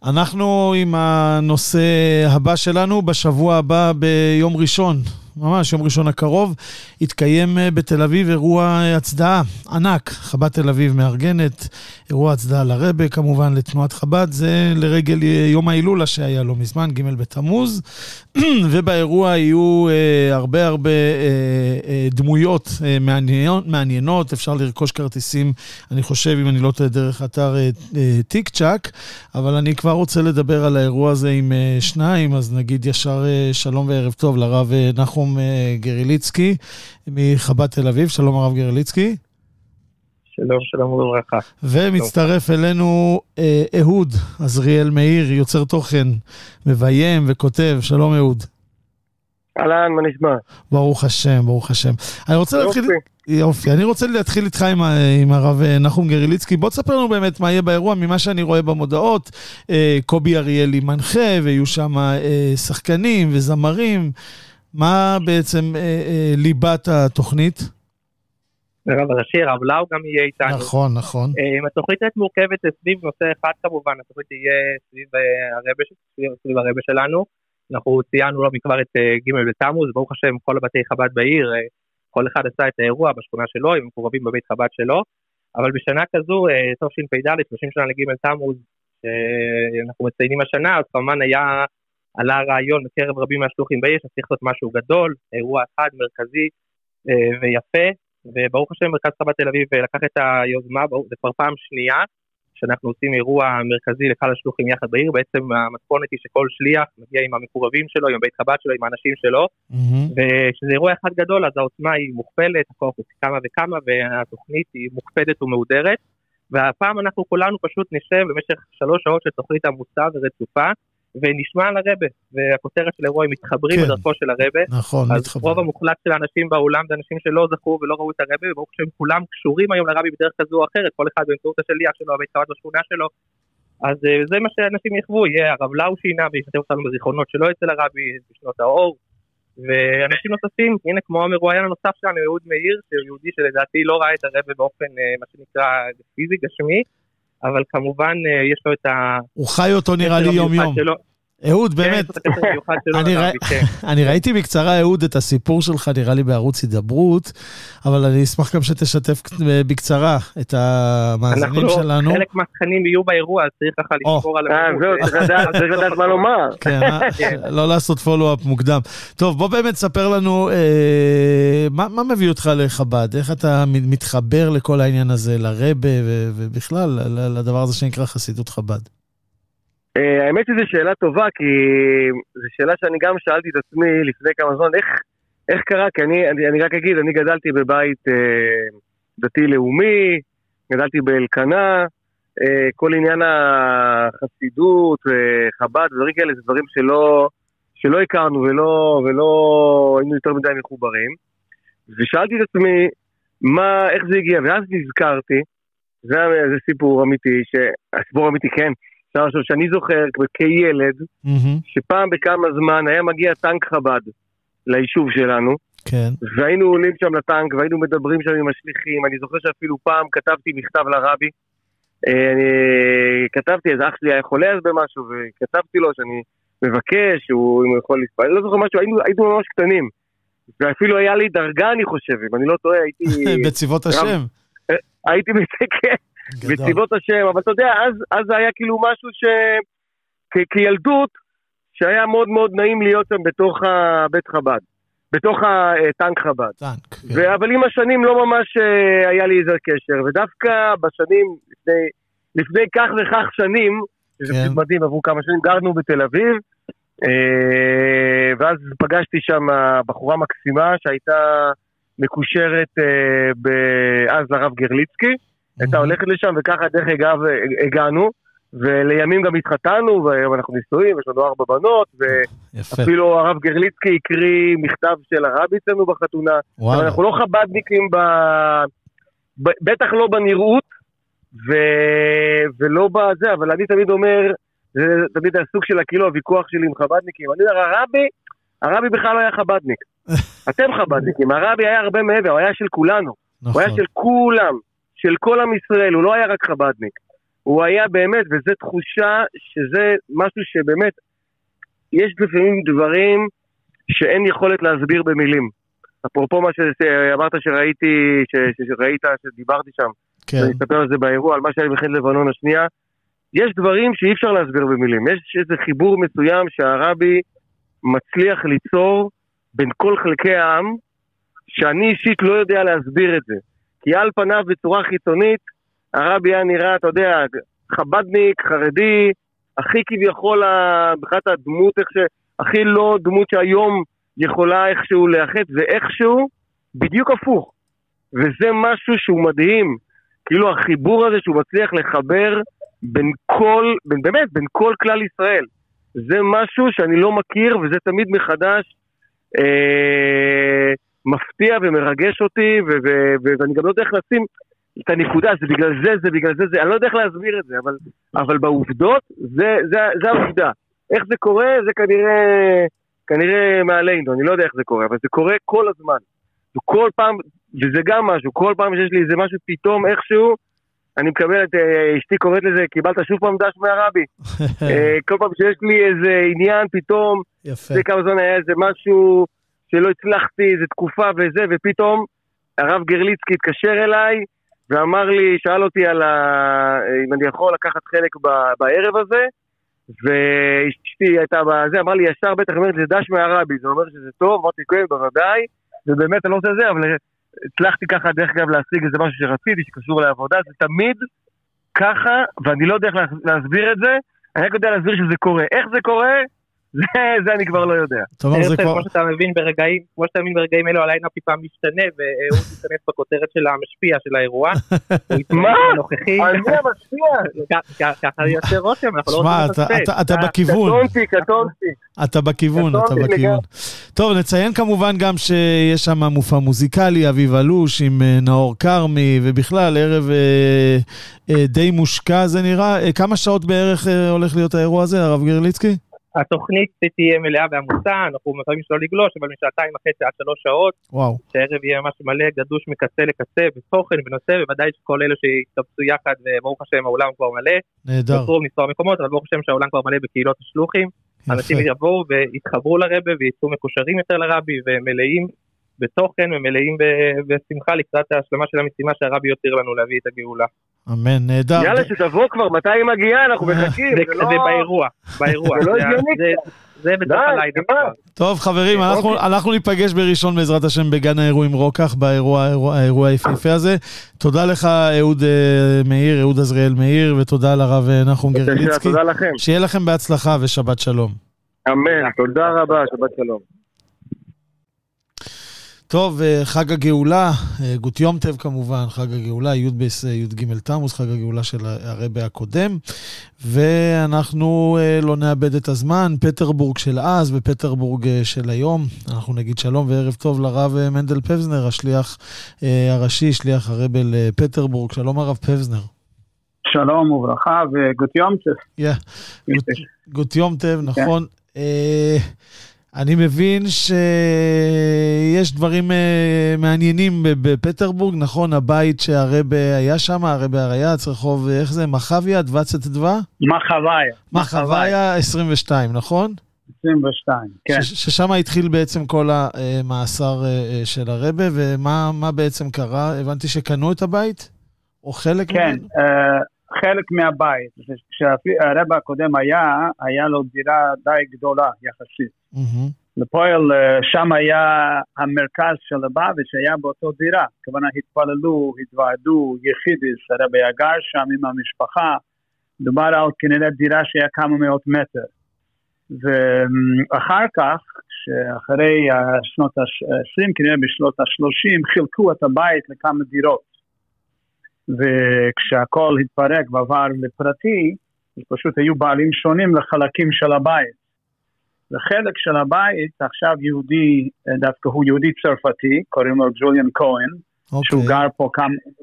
אנחנו עם הנושא הבא שלנו, בשבוע הבא ביום ראשון, ממש יום ראשון הקרוב, יתקיים בתל אביב אירוע הצדעה ענק. חב"ד תל אביב מארגנת אירוע הצדעה לרבי, כמובן לתנועת חב"ד, זה לרגל יום ההילולה שהיה לא מזמן, ג' בתמוז, ובאירוע יהיו הרבה דמויות מעניינות, אפשר לרכוש כרטיסים, אני חושב, אם אני לא טועה, דרך אתר טיק צ'ק, אבל אני כבר רוצה לדבר על האירוע הזה עם שניים, אז נגיד ישר שלום וערב טוב לרב נחום גריליצקי מחב"ד תל אביב. שלום הרב גריליצקי. שלום וברכה. ומצטרף אלינו אהוד עזריאל מאיר, יוצר תוכן, מביים וכותב. שלום אהוד. אהלן, מה נשמע? ברוך השם. אני רוצה להתחיל איתך עם הרב נחום גריליצקי. בוא תספר לנו באמת מה יהיה באירוע, ממה שאני רואה במודעות. קובי אריאלי מנחה, ויהיו שם שחקנים וזמרים. מה בעצם ליבת התוכנית? הרב הראשי, הרב לאו גם יהיה איתנו. נכון. התוכנית מורכבת סביב נושא אחד כמובן, התוכנית תהיה סביב הרבי שלנו. אנחנו ציינו לא מכבר את ג' בתמוז, ברוך השם כל בתי חב"ד בעיר, כל אחד עשה את האירוע בשכונה שלו, עם מקורבים בבית חב"ד שלו, אבל בשנה כזו, תשפ"ד, 30 שנה לג' תמוז, שאנחנו מציינים השנה, אז כמובן עלה רעיון בקרב רבים מהשלוחים בעיר, שצריך לעשות משהו גדול, אירוע אחד מרכזי ויפה, וברוך השם מרכז חב"ד תל אביב לקח את היוזמה, זה כבר פעם שנייה, שאנחנו עושים אירוע מרכזי לקהל השלוחים יחד בעיר, בעצם המתכונת היא שכל שליח מגיע עם המקורבים שלו, עם בית חב"ד שלו, עם האנשים שלו, וכשזה אירוע אחד גדול, אז העוצמה היא מוכפלת, הכוח הוא כמה וכמה, והתוכנית היא מוקפדת ומהודרת, והפעם אנחנו כולנו פשוט נשב במשך 3 שעות של תוכנית עמוסה ורצופה, ונשמע על הרבה, והכותרת של אירוע מתחברים בדרכו של הרבה. נכון, אז רוב המוחלט של האנשים באולם זה אנשים שלא זכו ולא ראו את הרבה, וברוך שהם כולם קשורים היום לרבי בדרך כזו או אחרת, כל אחד באמצעות השליח שלו, הבית חב"ד בשכונה שלו. אז זה מה שאנשים יחוו, יהיה הרב לאו שינה וישתף אותנו בזיכרונות שלא אצל הרבי בשנות האור, ואנשים נוספים, הנה כמו המרואיין הנוסף שלנו, יהוד מאיר, שהוא יהודי שלדעתי לא ראה את הרבה באופן מה שנקרא פיזי גשמי, אבל כמובן יש לו את ה... הוא חי אותו נראה לי יום יום. אהוד, באמת, אני ראיתי בקצרה, אהוד, את הסיפור שלך, נראה לי בערוץ הידברות, אבל אני אשמח גם שתשתף בקצרה את המאזינים שלנו. אנחנו חלק מהתכנים יהיו באירוע, אז צריך ככה לשמור על המקום. צריך לדעת מה לומר. כן, לא לעשות פולו-אפ מוקדם. טוב, בוא באמת ספר לנו, מה מביא אותך לחב"ד? איך אתה מתחבר לכל העניין הזה, לרבה, ובכלל, לדבר הזה שנקרא חסידות חב"ד? האמת היא זו שאלה טובה, כי זו שאלה שאני גם שאלתי את עצמי לפני כמה זמן, איך קרה? כי אני רק אגיד, אני גדלתי בבית דתי-לאומי, גדלתי באלקנה, כל עניין החסידות, חב"ד, דברים כאלה, זה דברים שלא הכרנו ולא היינו יותר מדי מחוברים, ושאלתי את עצמי, איך זה הגיע, ואז נזכרתי, זה סיפור אמיתי, הסיפור אמיתי כן, שאני זוכר כילד, שפעם בכמה זמן היה מגיע טנק חב"ד ליישוב שלנו, והיינו עולים שם לטנק, והיינו מדברים שם עם השליחים, אני זוכר שאפילו פעם כתבתי מכתב לרבי, כתבתי, אז אח שלי היה חולה אז במשהו, וכתבתי לו שאני מבקש, אם הוא יכול לספר, אני לא זוכר משהו, היינו ממש קטנים, ואפילו היה לי דרגה אני חושב, אם אני לא טועה, הייתי... בצבאות השם. הייתי מסתכל. בצבאות השם, אבל אתה יודע, אז היה כאילו משהו כילדות, שהיה מאוד מאוד נעים להיות שם בתוך בית חב"ד, בתוך הטנק חב"ד. אבל עם השנים לא ממש היה לי איזה קשר, ודווקא בשנים, לפני כך וכך שנים, שזה פשוט מדהים, עברו כמה שנים, גרנו בתל אביב, ואז פגשתי שם בחורה מקסימה, שהייתה מקושרת אז לרב גרליצקי, הייתה הולכת לשם, וככה דרך אגב הגענו, ולימים גם התחתנו, והיום אנחנו נישואים, יש לנו 4 בנות, ואפילו הרב גרליצקי הקריא מכתב של הרבי אצלנו בחתונה, אבל אנחנו לא חב"דניקים, בטח לא בנראות, ולא בזה, אבל אני תמיד אומר, זה תמיד הסוג של הקילו, הוויכוח שלי עם חב"דניקים, אני אומר, הרבי בכלל לא היה חב"דניק, אתם חב"דניקים, הרבי היה הרבה מעבר, הוא היה של כולנו, הוא היה של כולם, של כל עם ישראל, הוא לא היה רק חב"דניק, הוא היה באמת, וזו תחושה שזה משהו שבאמת, יש לפעמים דברים שאין יכולת להסביר במילים. אפרופו מה שאמרת שראיתי, שדיברתי שם, אני אספר על זה באירוע, על מה שהיה במלחמת לבנון השנייה, יש דברים שאי אפשר להסביר במילים, יש איזה חיבור מסוים שהרבי מצליח ליצור בין כל חלקי העם, שאני אישית לא יודע להסביר את זה. כי על פניו בצורה חיצונית, הרבי היה נראה, אתה יודע, חב"דניק, חרדי, הכי כביכול, בכלל הדמות, הכי לא דמות שהיום יכולה איכשהו לאחד, ואיכשהו בדיוק הפוך. וזה משהו שהוא מדהים, כאילו החיבור הזה שהוא מצליח לחבר בין כל כלל ישראל. זה משהו שאני לא מכיר, וזה תמיד מחדש מפתיע ומרגש אותי, ואני גם לא יודע איך לשים את הנקודה, זה בגלל זה, אני לא יודע איך להסביר את זה, אבל בעובדות, זה העובדה. איך זה קורה? זה כנראה מעלינו, אני לא יודע איך זה קורה, אבל זה קורה כל הזמן. וכל פעם, וזה גם משהו, כל פעם שיש לי איזה משהו פתאום איכשהו, אני מקבל את אשתי קוראת לזה, קיבלת שוב פעם דש מהרבי. כל פעם שיש לי איזה עניין פתאום, זה כמה זמן היה איזה משהו שלא הצלחתי, איזה תקופה וזה, ופתאום הרב גרליצקי התקשר אליי, ואמר לי, שאל אותי אם אני יכול לקחת חלק בערב הזה, ואשתי הייתה בזה, אמר לי ישר בטח, אומרת, זה דש מהרבי, זה אומר שזה טוב, אמרתי כהן בוודאי, ובאמת אני לא רוצה זה, אבל הצלחתי ככה דרך אגב להשיג איזה משהו שרציתי, שקשור לעבודה, זה תמיד ככה, ואני לא יודע איך להסביר את זה, אני רק יודע להסביר שזה קורה. איך זה קורה? זה אני כבר לא יודע. כמו שאתה מבין ברגעים אלו, הליין הפיפה משתנה, והוא תיכנס בכותרת של המשפיע של האירוע. מה? אני המשפיע? ככה יוצא רושם, אנחנו לא שמע, רוצים לפספס. אתה בכיוון. קטונתי. אתה בכיוון. טוב, נציין כמובן גם שיש שם מופע מוזיקלי, אביב אלוש עם נאור קרמי, ובכלל ערב די מושקע זה נראה. כמה שעות בערך הולך להיות האירוע הזה, הרב גרליצקי? התוכנית תהיה מלאה ועמוסה, אנחנו מפעמים שלא לגלוש, אבל מ2:30 עד 3 שעות, שהערב יהיה ממש מלא, גדוש מקצה לקצה, בתוכן, בנושא, ובוודאי שכל אלו שהתקבצו יחד, וברוך השם העולם כבר מלא, נהדר. נוצרו מספר מקומות, אבל ברוך השם שהעולם כבר מלא בקהילות השלוחים, אנשים יבואו ויתחברו לרבי, ויצאו מקושרים יותר לרבי, ומלאים בתוכן, ומלאים בשמחה לקראת ההשלמה של המשימה שהרבי יותיר לנו להביא את הגאולה. אמן, נהדר. יאללה, שתבוא כבר, מתי היא מגיעה? אנחנו מחכים. זה באירוע. זה בתוך הלילה. טוב, חברים, אנחנו ניפגש בראשון בעזרת השם בגן האירועים רוקח, באירוע היפהפה הזה. תודה לך, אהוד עזריאל מאיר, ותודה לרב נחום גרליצקי. תודה לכם. שיהיה לכם בהצלחה ושבת שלום. אמן, תודה רבה, שבת שלום. טוב, חג הגאולה, גות יום טב כמובן, חג הגאולה, י"ג תמוז, חג הגאולה של הרבי הקודם, ואנחנו לא נאבד את הזמן, פטרבורג של אז ופטרבורג של היום. אנחנו נגיד שלום וערב טוב לרב מנדל פבזנר, השליח הראשי, שליח הרבי לפטרבורג. שלום הרב פבזנר. שלום וברכה וגות יום טב. גות יום טב, נכון. אני מבין שיש דברים מעניינים בפטרבורג, נכון? הבית שהרבי היה שם, הרבי הרייץ, רחוב, איך זה? מחביה, דבצת דבה? מחביה 22, נכון? 22, כן. ששם התחיל בעצם כל המאסר של הרבי, ומה בעצם קרה? הבנתי שקנו את הבית? או חלק ממנו? כן, חלק מהבית. כשהרבי הקודם היה לו דירה די גדולה יחסית. לפועל שם היה המרכז של הבית שהיה באותו דירה, כוונה התפללו, התוועדו, יחידיס, הרבי הגר שם עם המשפחה, דובר על כנראה דירה שהיה כמה מאות מטר, ואחר כך, שאחרי שנות ה-20, כנראה בשנות ה-30, חילקו את הבית לכמה דירות, וכשהכל התפרק ועבר לפרטי, פשוט היו בעלים שונים לחלקים של הבית, וחלק של הבית, עכשיו יהודי, דווקא הוא יהודי צרפתי, קוראים לו ג'וליאן כהן,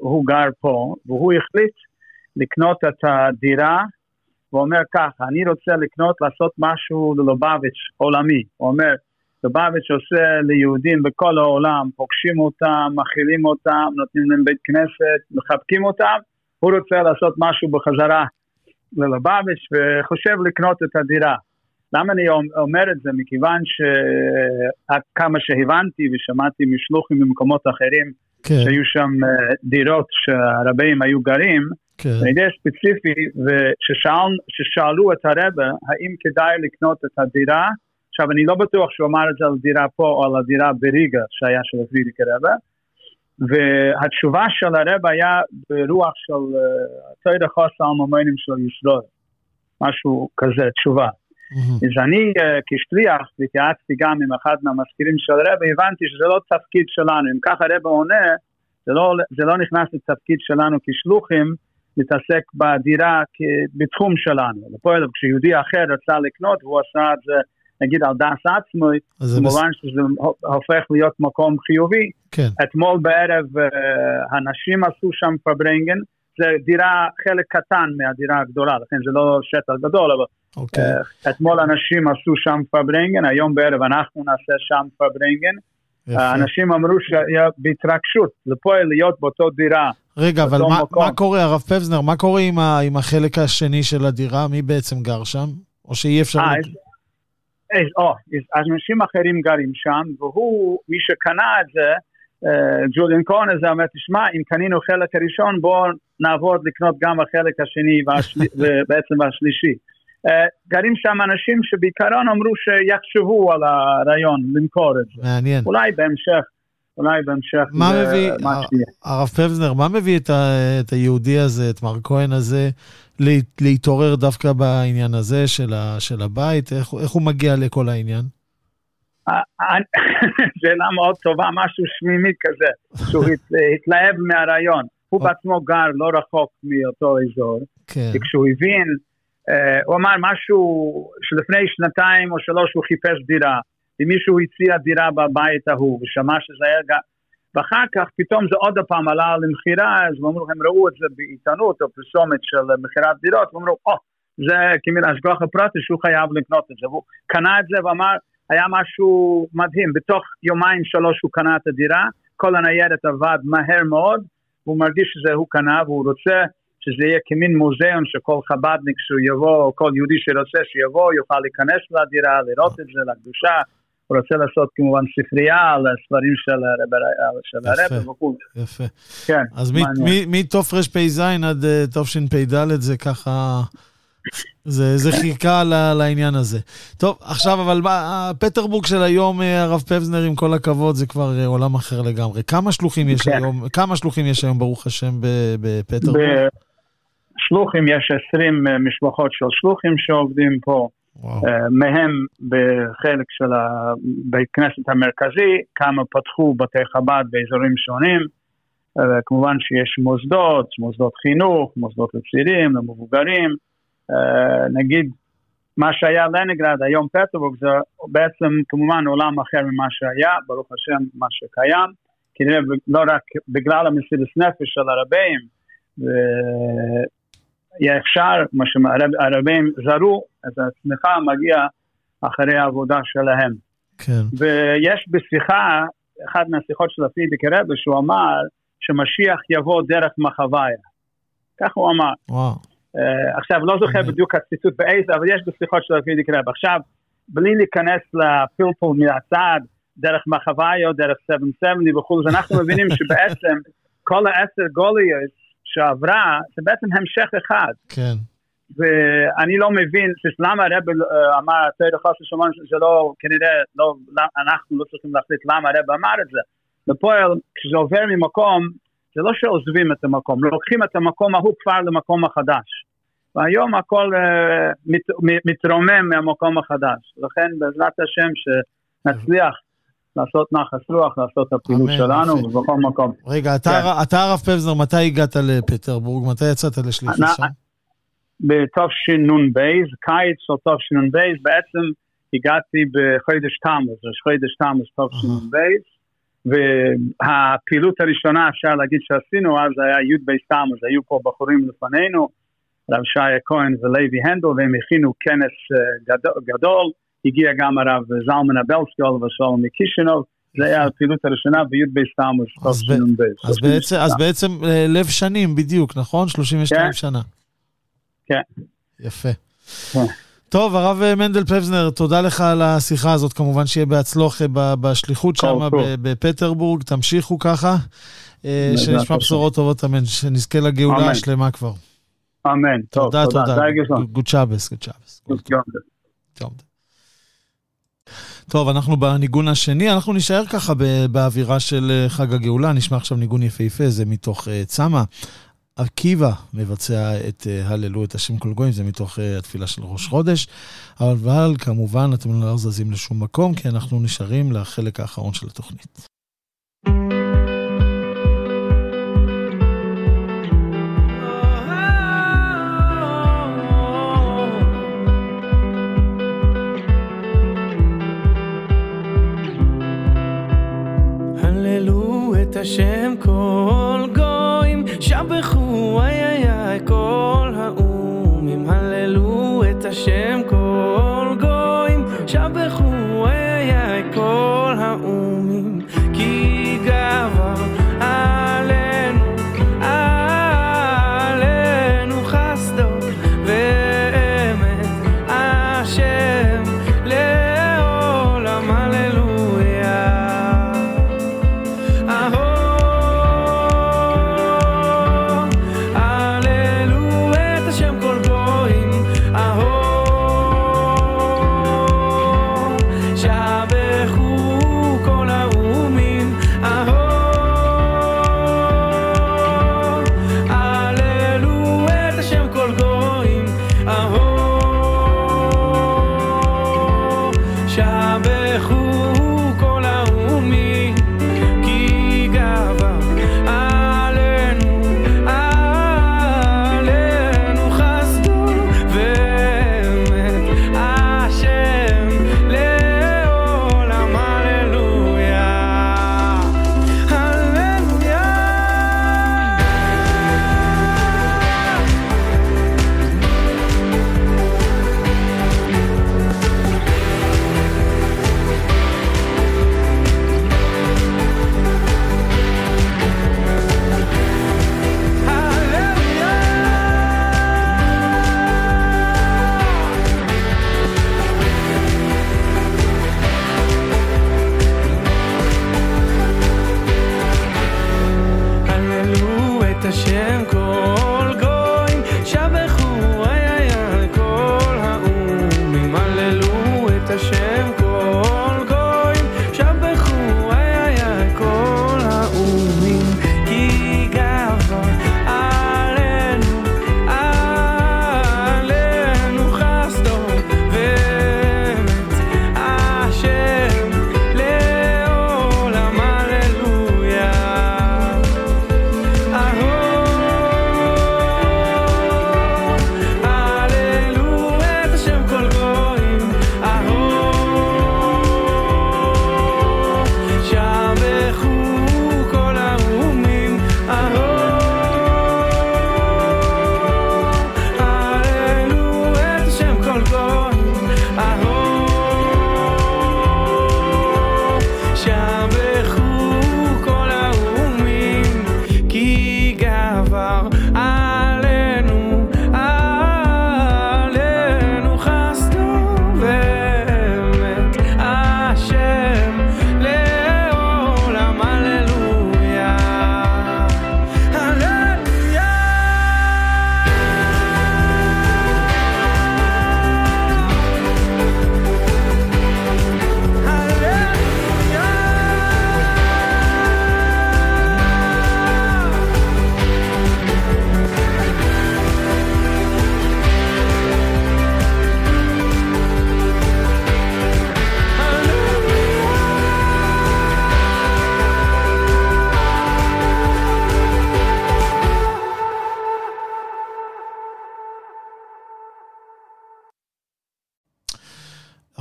שהוא גר פה, והוא החליט לקנות את הדירה, ואומר ככה, אני רוצה לעשות משהו ללובביץ' עולמי. הוא אומר, לובביץ' עושה ליהודים בכל העולם, פוגשים אותם, מכילים אותם, נותנים להם בית כנסת, מחבקים אותם, הוא רוצה לעשות משהו בחזרה ללובביץ', וחושב לקנות את הדירה. למה אני אומר את זה? מכיוון שכמה שהבנתי ושמעתי משלוחים במקומות אחרים, שהיו שם דירות שהרבים היו גרים, לידי ספציפי, וששאלו את הרבה, האם כדאי לקנות את הדירה, עכשיו אני לא בטוח שהוא אמר את זה על דירה פה, או על הדירה בריגה, שהיה של הפרידיק הרבה, והתשובה של הרבה היה ברוח של תוירה חוסה על ממיינים של ישראל, משהו כזה, תשובה. אז אני כשליח, והתייעצתי גם עם אחד מהמזכירים של הרב, הבנתי שזה לא תפקיד שלנו. אם ככה הרב עונה, זה לא נכנס לתפקיד שלנו כשלוחים, להתעסק בדירה בתחום שלנו. לפועל, כשיהודי אחר רצה לקנות, והוא עשה את זה, נגיד על דעת עצמי, במובן שזה הופך להיות מקום חיובי. אתמול בערב, הנשים עשו שם פברנגן, זה דירה חלק קטן מהדירה הגדולה, לכן זה לא שטח גדול, אבל אתמול אנשים עשו שם פברנגן, היום בערב אנחנו נעשה שם פברנגן, אנשים אמרו שהיה בהתרגשות, לפועל להיות באותו דירה. רגע, אבל מה קורה, הרב פבזנר, מה קורה עם החלק השני של הדירה? מי בעצם גר שם? או שאי אפשר... אז אנשים אחרים גרים שם, והוא, מי שקנה את זה, ג'וליאן כהן הזה אומר, תשמע, אם קנינו חלק הראשון, בואו נעבוד לקנות גם החלק השני ובעצם השלישי. גרים שם אנשים שבעיקרון אמרו שיחשבו על הרעיון למכור את זה. מעניין. אולי בהמשך אולי בהמשך מה מביא, הרב פבזנר, מה מביא את היהודי הזה, את מר כהן הזה, להתעורר דווקא בעניין הזה של הבית? איך הוא מגיע לכל העניין? שאלה מאוד טובה, משהו שמימי כזה, שהוא התלהב מהרעיון. הוא בעצמו גר לא רחוק מאותו אזור, וכשהוא הבין, הוא אמר משהו שלפני 2 או 3 הוא חיפש דירה, ומישהו הציע דירה בבית ההוא, ושמע שזה היה ואחר כך פתאום זה עוד פעם עלה למחירה, אז הם ראו את זה בעיתונות או פרסומת של מחירת דירות, ואמרו, זה כמין השגוח הפרטי שהוא חייב לקנות את זה, והוא קנה את זה ואמר, היה משהו מדהים, בתוך 2-3 הוא קנה את הדירה, כל הניירת עבד מהר מאוד, והוא מרגיש שזה הוא קנה, והוא רוצה שזה יהיה כמין מוזיאון שכל חבדניק שהוא יבוא, כל יהודי שרוצה שיבוא, יוכל להיכנס לדירה, לראות את זה, לקדושה, הוא רוצה לעשות כמובן ספרייה על הספרים של הרב וכו'. יפה. כן. אז מתוף רפ"ז עד תשפ"ד זה ככה, זה חיכה לעניין הזה. טוב, עכשיו אבל פטרבורג של היום, הרב פבזנר, עם כל הכבוד, זה כבר עולם אחר לגמרי. כמה שלוחים יש היום ברוך השם בפטרבורג? שלוחים יש 20 משפחות של שלוחים שעובדים פה. מהם בחלק של בית כנסת המרכזי, כמה פתחו בתי חב"ד באזורים שונים, כמובן שיש מוסדות חינוך, מוסדות לצעירים, למבוגרים, נגיד מה שהיה לנינגרד, היום פטרבורג, זה בעצם כמובן עולם אחר ממה שהיה, ברוך השם מה שקיים, כנראה לא רק בגלל המסירות נפש של הרבים, יהיה אפשר, מה שהרבים זרו, אז הצמיחה מגיעה אחרי העבודה שלהם. כן. ויש בשיחה, אחת מהשיחות של הפרידיק רבי, שהוא אמר שמשיח יבוא דרך מחוויה. כך הוא אמר. וואו. עכשיו, לא זוכר בדיוק הציטוט באיזה, אבל יש בשיחות של הפרידיק רבי. עכשיו, בלי להיכנס לפלפול מהצד, דרך מחוויה או דרך 770 וכו', אז אנחנו מבינים שבעצם כל 10 גוליות שעברה, זה בעצם המשך אחד. כן. ואני לא מבין, למה הרב אמר, זה לא, כנראה, אנחנו לא צריכים להחליט למה הרב אמר את זה. בפועל, כשזה עובר ממקום, זה לא שעוזבים את המקום, לוקחים את המקום ההוא כבר למקום החדש. והיום הכל מתרומם מהמקום החדש. לכן, בעזרת השם, שנצליח לעשות נחס רוח, לעשות את הפעילות שלנו, ובכל מקום. רגע, אתה הרב פבזנר, מתי הגעת לפטרבורג? מתי יצאת לשליחה שם? בתשנ"ב, קיץ או תשנ"ב, בעצם הגעתי בחודש תמוז, חודש תמוז תשנ"ב, והפעילות הראשונה אפשר להגיד שעשינו, אז היה י' בייס תמוז, היו פה בחורים לפנינו, רב שי כהן ולוי הנדל, והם הכינו כנס גדול, הגיע גם הרב זלמן הבלסקול ושלום מקישינוב, זה היה הפעילות הראשונה בי' בייס תמוז תשנ"ב. אז בעצם לב שנים בדיוק, נכון? 32 שנה. כן. יפה. טוב, הרב מנדל פבזנר, תודה לך על השיחה הזאת, כמובן שיהיה בהצלוח בשליחות שם בפטרבורג, תמשיכו ככה, שנשמע בשורות טובות, אמן, שנזכה לגאולה השלמה כבר. אמן, תודה, תודה. גוד שבס, גוד שבס. טוב, אנחנו בניגון השני, אנחנו נשאר ככה באווירה של חג הגאולה, נשמע עכשיו ניגון יפהפה, זה מתוך צמה. עקיבא מבצע את הללו את השם כל גויים, זה מתוך התפילה של ראש חודש, אבל כמובן אתם לא זזים לשום מקום, כי אנחנו נשארים לחלק האחרון של התוכנית. הללו את השם כל גויים, שבחו איי כל האומים, הללו את השם כל גויים, שבחו איי כל האומים, כי גבר עלינו, עלינו חסדו ואמת השם לעולם, הללויה.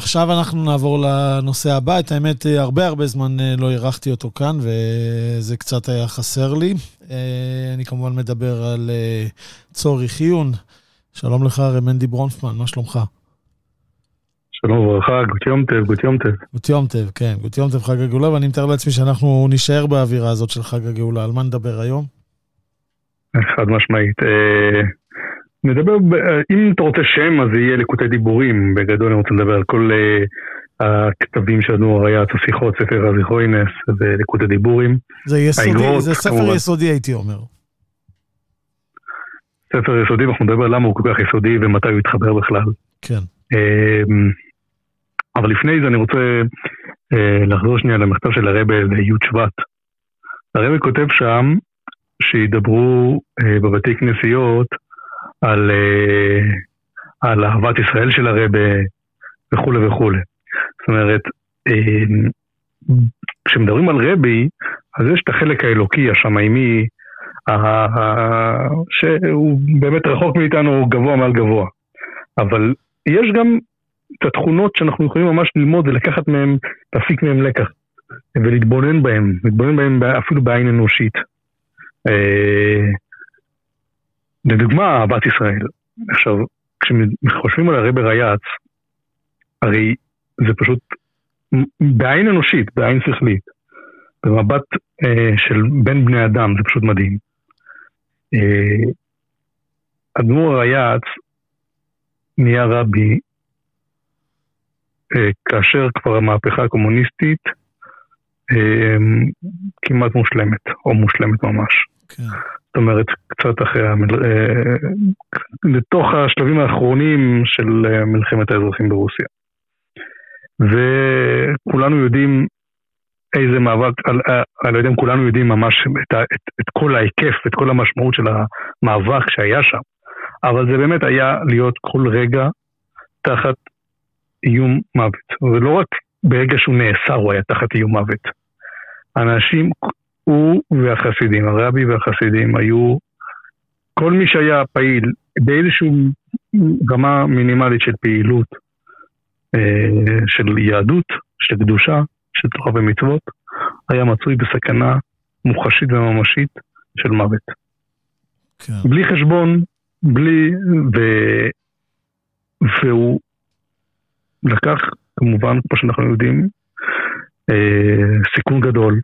עכשיו אנחנו נעבור לנושא הבא. את האמת, הרבה זמן לא ערכתי אותו כאן, וזה קצת היה חסר לי. אני כמובן מדבר על צורי חיון. שלום לך, רמנדי ברונפמן, מה שלומך? שלום וברכה, גוטיום טב. גוטיום טב, כן, גוטיום טב חג הגאולה, ואני מתאר לעצמי שאנחנו נשאר באווירה הזאת של חג הגאולה. על מה נדבר היום? חד משמעית. נדבר, אם אתה רוצה שם, אז זה יהיה ליקוטי דיבורים. בגדול אני רוצה לדבר על כל הכתבים שלנו, הרייץ, השיחות, ספר הזיכרוינס, זה ליקוטי דיבורים. זה ספר יסודי, הייתי אומר. ספר יסודי, אנחנו נדבר למה הוא כל כך יסודי ומתי הוא יתחבר בכלל. כן. אבל לפני זה אני רוצה לחזור שנייה למכתב של הרבי ליוד שבט. הרבי כותב שם שידברו בבתי כנסיות על אהבת ישראל של הרבי וכו' וכו'. זאת אומרת, כשמדברים על רבי, אז יש את החלק האלוקי, השמיימי, שהוא באמת רחוק מאיתנו גבוה מעל גבוה. אבל יש גם את התכונות שאנחנו יכולים ממש ללמוד ולקחת מהם, להפיק מהם לקח ולהתבונן בהם אפילו בעין אנושית. לדוגמה, אהבת ישראל. עכשיו, כשחושבים על הרבי רייץ, הרי זה פשוט בעין אנושית, בעין שכלית, במבט של בין בני אדם, זה פשוט מדהים. אדמו"ר הרייץ נהיה רבי כאשר כבר המהפכה הקומוניסטית כמעט מושלמת, או מושלמת ממש. כן. זאת אומרת, קצת אחרי, לתוך השלבים האחרונים של מלחמת האזרחים ברוסיה. וכולנו יודעים איזה מאבק, אני לא יודע אם כולנו יודעים ממש את כל ההיקף, את כל המשמעות של המאבק שהיה שם. אבל זה באמת היה להיות כל רגע תחת איום מוות. ולא רק ברגע שהוא נאסר הוא היה תחת איום מוות. אנשים, הוא והחסידים, הרבי והחסידים היו, כל מי שהיה פעיל באיזשהו רמה מינימלית של פעילות, של יהדות, של קדושה, של תורה ומצוות, היה מצוי בסכנה מוחשית וממשית של מוות. כן. בלי חשבון, והוא לקח, כמובן, כמו שאנחנו יודעים, סיכון גדול,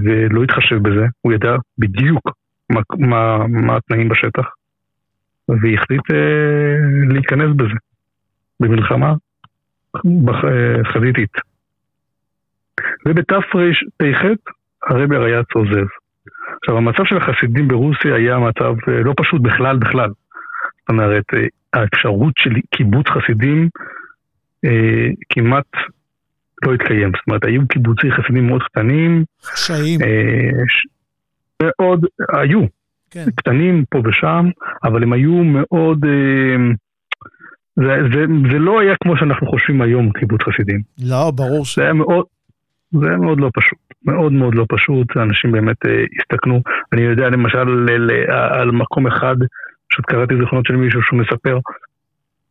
ולא התחשב בזה, הוא ידע בדיוק מה התנאים בשטח, והחליט להיכנס בזה, במלחמה חזיתית. ובתרפ"ח הרבי רייץ עוזב. עכשיו, המצב של החסידים ברוסיה היה מצב לא פשוט בכלל. זאת אומרת, האפשרות של קיבוץ חסידים כמעט לא התקיים. זאת אומרת, היו קיבוצי חסידים מאוד קטנים. חשאיים. ועוד, היו. כן. קטנים פה ושם, אבל הם היו מאוד... זה לא היה כמו שאנחנו חושבים היום, קיבוץ חסידים. לא, ברור ש... זה היה מאוד לא פשוט. מאוד מאוד לא פשוט. אנשים באמת הסתכנו. אני יודע למשל על מקום אחד, פשוט קראתי זיכרונות של מישהו שהוא מספר,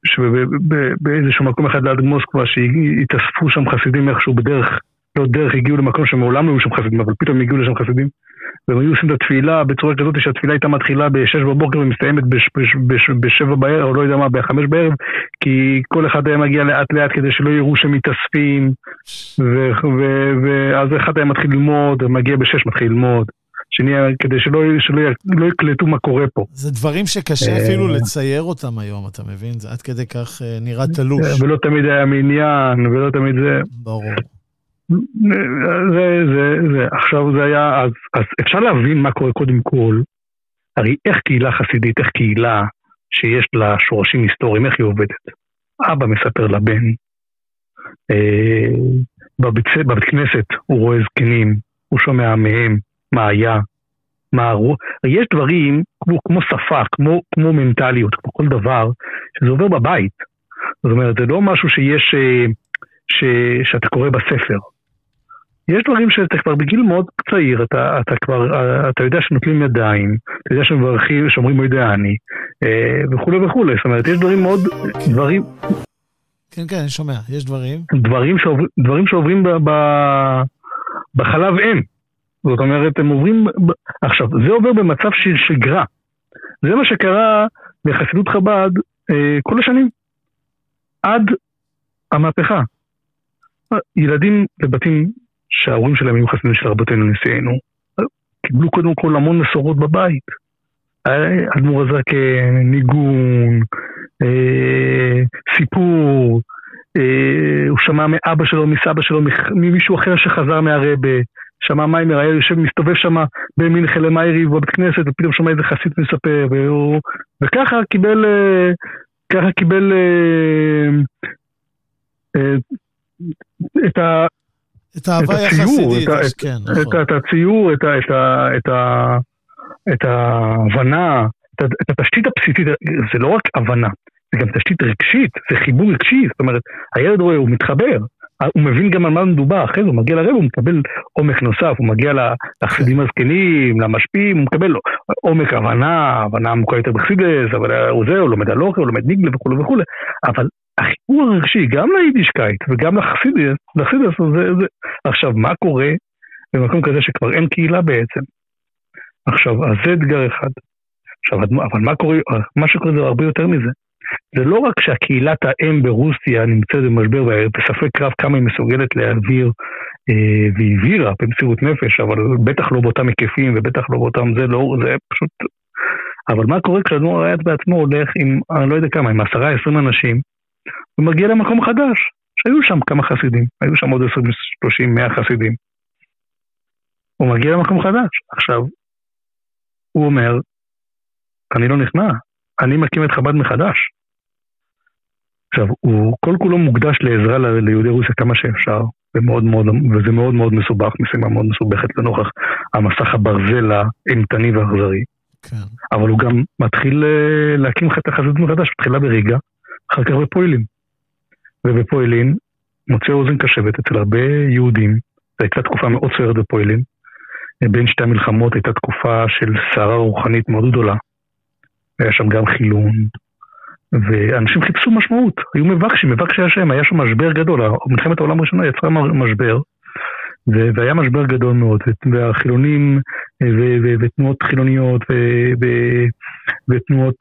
שבאיזשהו מקום אחד ליד מוסקבה, שהתאספו שם חסידים איכשהו בדרך, לא דרך, הגיעו למקום שמעולם לא היו שם חסידים, אבל פתאום הגיעו לשם חסידים, והם היו עושים את התפילה בצורה כזאת שהתפילה הייתה מתחילה ב-6 בבוקר ומסתיימת ב-7 בערב, או לא יודע מה, ב-5 בערב, כי כל אחד היה מגיע לאט לאט כדי שלא יראו שהם מתאספים, ואז אחד היה מתחיל ללמוד, מגיע ב-6 מתחיל ללמוד, כדי שלא יקלטו מה קורה פה. זה דברים שקשה אפילו לצייר אותם היום, אתה מבין? זה עד כדי כך נראה תלוש. ולא תמיד היה מעניין, ולא תמיד זה... ברור. זה, עכשיו זה היה, אז אפשר להבין מה קורה קודם כל, הרי איך קהילה חסידית, איך קהילה שיש לה שורשים היסטוריים, איך היא עובדת? אבא מספר לבן, בבית כנסת הוא רואה זקנים, הוא שומע מהם מה היה, יש דברים כמו שפה, כמו מנטליות, כמו כל דבר, שזה עובר בבית. זאת אומרת, זה לא משהו שיש, שאתה קורא בספר. יש דברים שאתה כבר בגיל מאוד צעיר, אתה יודע שנוטלים ידיים, אתה יודע שמברכים, שאומרים מוידעני, וכו' וכו'. זאת אומרת, יש דברים מאוד, כן, כן, אני שומע, יש דברים. דברים שעוברים בחלב אם. זאת אומרת, הם עוברים... עכשיו, זה עובר במצב של שגרה. זה מה שקרה בחסידות חב"ד כל השנים. עד המהפכה. ילדים בבתים שההורים שלהם היו חסידים של רבותינו נשיאנו, קיבלו קודם כל המון מסורות בבית. אדמו"ר הזקן, ניגון, סיפור, הוא שמע מאבא שלו, מסבא שלו, ממישהו אחר שחזר מהרבה, שמע מיימר, היה יושב מסתובב שם במין חלמיירי בבית כנסת, ופתאום שמע איזה חסיד מספר, וככה קיבל את ההוואי החסידית, את הציור, את ההבנה, את התשתית הבסיסית. זה לא רק הבנה, זה גם תשתית רגשית, זה חיבור רגשי. זאת אומרת, הילד רואה, הוא מתחבר, הוא מבין גם על מה מדובר, אחרי זה הוא מגיע לרב, הוא מקבל עומק נוסף, הוא מגיע לחסידים הזקנים, למשפיעים, הוא מקבל עומק הבנה עמוקה יותר בחסידות, אבל הוא לומד הלוכה, הוא לומד ניגלה וכו' וכו'. אבל החיבור הרגשי, גם ליידישקייט וגם לחסידות, זה... עכשיו, מה קורה במקום כזה שכבר אין קהילה בעצם? עכשיו, אז זה אתגר אחד. עכשיו, אבל מה שקורה זה הרבה יותר מזה. זה לא רק שהקהילת האם ברוסיה נמצאת במשבר ובספק רב כמה היא מסוגלת להעביר והעבירה במסירות נפש, אבל בטח לא באותם היקפים ובטח לא באותם זה פשוט... אבל מה קורה כשאדמו"ר הריי"צ בעצמו הולך עם, אני לא יודע כמה, עם 10-20 אנשים, ומגיע למקום חדש, שהיו שם כמה חסידים, היו שם עוד 20, 30, 100 חסידים. הוא מגיע למקום חדש. עכשיו, הוא אומר, אני לא נכנע, אני מקים את חב"ד מחדש. עכשיו, הוא כל כולו מוקדש לעזרה ליהודי רוסיה כמה שאפשר, וזה מאוד מאוד מסובך, משימה מאוד מסובכת לנוכח המסך הברזל האימתני והאכזרי. כן. אבל הוא גם מתחיל להקים את החסידות מחדש, מתחילה בריגה, אחר כך בפוילין. ובפוילין מוצא אוזן קשבת אצל הרבה יהודים, זו הייתה תקופה מאוד סוערת בפוילין, בין שתי המלחמות הייתה תקופה של סערה רוחנית מאוד גדולה, היה שם גם חילון, ואנשים חיפשו משמעות, היו מבקשי השם, היה שם משבר גדול, מלחמת העולם הראשונה יצרה משבר, והיה משבר גדול מאוד, והחילונים ותנועות חילוניות ותנועות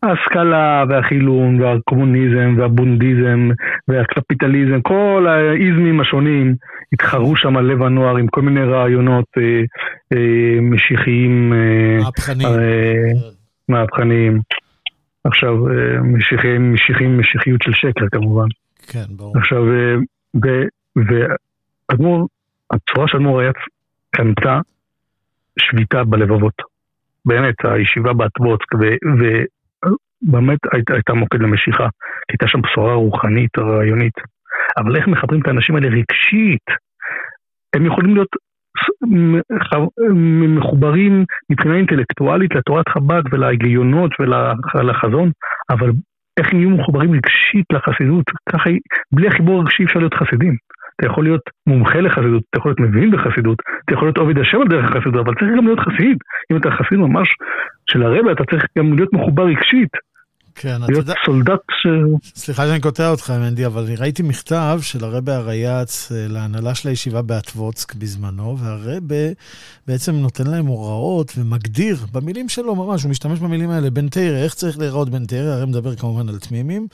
ההשכלה והחילון והקומוניזם והבונדיזם והקפיטליזם, כל האיזמים השונים התחרו שם על לב הנוער עם כל מיני רעיונות משיחיים, מהפכניים. עכשיו, משיחיות של שקר כמובן. כן, ברור. עכשיו, הצורה של אדמו"ר הריי"צ קנתה שביתה בלבבות. באמת, הישיבה באטבוצק, ובאמת הייתה מוקד למשיכה, הייתה שם בשורה רוחנית, רעיונית. אבל איך מחברים את האנשים האלה רגשית? הם יכולים להיות מחוברים מבחינה אינטלקטואלית לתורת חב"ד ולהיגיונות ולחזון, אבל איך הם יהיו מחוברים רגשית לחסידות? ככה, בלי החיבור הרגשי אפשר להיות חסידים. אתה יכול להיות מומחה לחסידות, אתה יכול להיות מבין בחסידות, אתה יכול להיות עובד השם על דרך החסידות, אבל צריך גם להיות חסיד. אם אתה חסיד ממש של הרבי, אתה צריך גם להיות מחובר רגשית. כן, להיות סולדט סליחה שאני קוטע אותך, מנדי, אבל ראיתי מכתב של הרבי הריי"צ להנהלה של הישיבה באטבוצק בזמנו, והרבי בעצם נותן להם הוראות ומגדיר במילים שלו ממש, הוא משתמש במילים האלה, בן תרא, איך צריך להיראות בן תרא, הרבי מדבר כמובן על תמימים,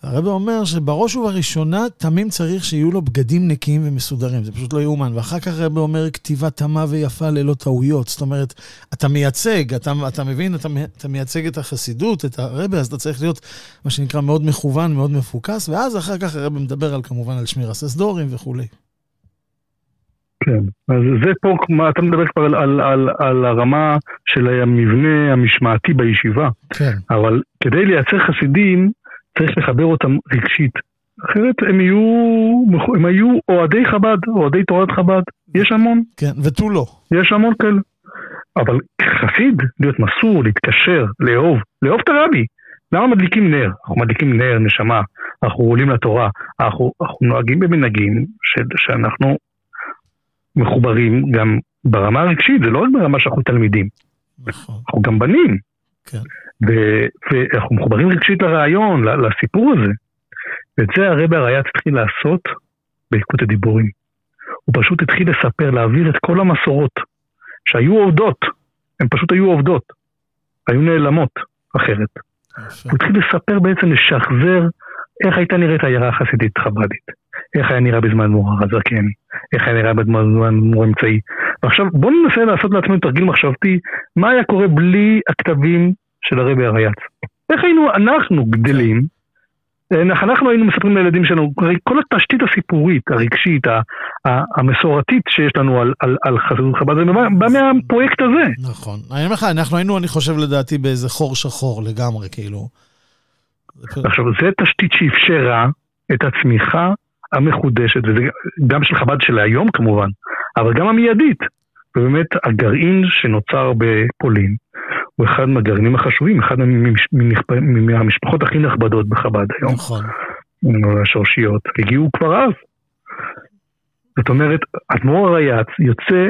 והרבי אומר שבראש ובראשונה תמים צריך שיהיו לו בגדים נקיים ומסודרים, זה פשוט לא יאומן, ואחר כך הרבי אומר כתיבה תמה ויפה ללא טעויות, זאת אומרת, אתה מייצג, אתה מבין, אתה מייצג את החסידות, את הרבי, אז אתה צריך להיות מה שנקרא מאוד מכוון, מאוד מפוקס, ואז אחר כך הרב מדבר על כמובן על שמיר הססדורים וכו'. כן, אז זה פה, אתה מדבר כבר על הרמה של המבנה המשמעתי בישיבה, כן. אבל כדי לייצר חסידים צריך לחבר אותם רגשית, אחרת הם היו אוהדי חב"ד, אוהדי תורת חב"ד, יש המון. כן, ותו לא. יש המון כאלה. אבל חסיד, להיות מסור, להתקשר, לאהוב את הרבי. למה מדליקים נר? אנחנו מדליקים נר, נשמה, אנחנו עולים לתורה, אנחנו נוהגים במנהגים שאנחנו מחוברים גם ברמה הרגשית, זה לא רק ברמה שאנחנו תלמידים. נכון. אנחנו גם בנים, ואנחנו מחוברים רגשית לרעיון, לסיפור הזה. ואת זה הרבי הריי"צ התחיל לעשות בליקוט הדיבורים. הוא פשוט התחיל לספר, להעביר את כל המסורות שהיו עובדות, הן פשוט היו עובדות, היו נעלמות אחרת. הוא התחיל לספר בעצם, לשחזר איך הייתה נראית העיירה החסידית חב"דית, איך היה נראה בזמן מור הזקן, איך היה נראה בזמן מור אמצעי. ועכשיו בואו ננסה לעשות לעצמנו תרגיל מחשבתי, מה היה קורה בלי הכתבים של הרבי הריי"צ. איך היינו אנחנו גדלים, אנחנו היינו מספרים לילדים שלנו, כל התשתית הסיפורית, הרגשית, המסורתית שיש לנו על חסידות חב"ד, זה בא מהפרויקט הזה. נכון. אני אומר לך, אנחנו היינו, אני חושב לדעתי, באיזה חור שחור לגמרי, כאילו. עכשיו, זה תשתית שאפשרה את הצמיחה המחודשת, וזה גם של חב"ד של היום כמובן, אבל גם המיידית. ובאמת, הגרעין שנוצר בפולין, הוא אחד מהגרעינים החשובים, אחד מהמשפחות הכי נכבדות בחב"ד היום. נכון. השורשיות, הגיעו כבר אז. זאת אומרת, אדמו"ר הריי"צ יוצא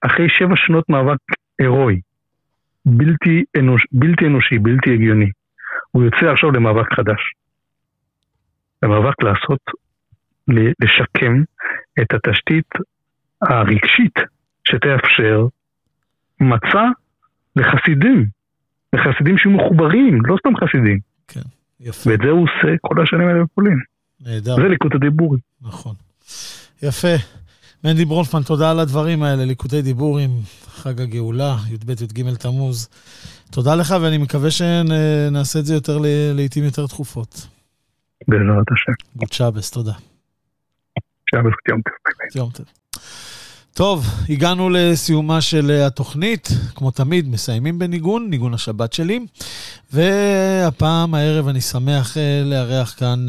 אחרי 7 שנות מאבק הירואי, בלתי אנושי, בלתי הגיוני. הוא יוצא עכשיו למאבק חדש. למאבק לשקם את התשתית הרגשית שתאפשר מצא לחסידים שיהיו מחוברים, לא סתם חסידים. כן, יפה. ואת זה הוא עושה כל השנים האלה בפולין. נהדר. זה ליקוט הדיבורים. נכון. יפה. מנדי ברונפמן, תודה על הדברים האלה, ליקוטי דיבורים, חג הגאולה, י"ב י"ג תמוז. תודה לך, ואני מקווה שנעשה את זה יותר לעתים יותר תכופות. בעזרת השם. גוד שבס, תודה. שבס, יום טוב. יום טוב. טוב, הגענו לסיומה של התוכנית, כמו תמיד, מסיימים בניגון, ניגון השבת שלי, והפעם הערב אני שמח לארח כאן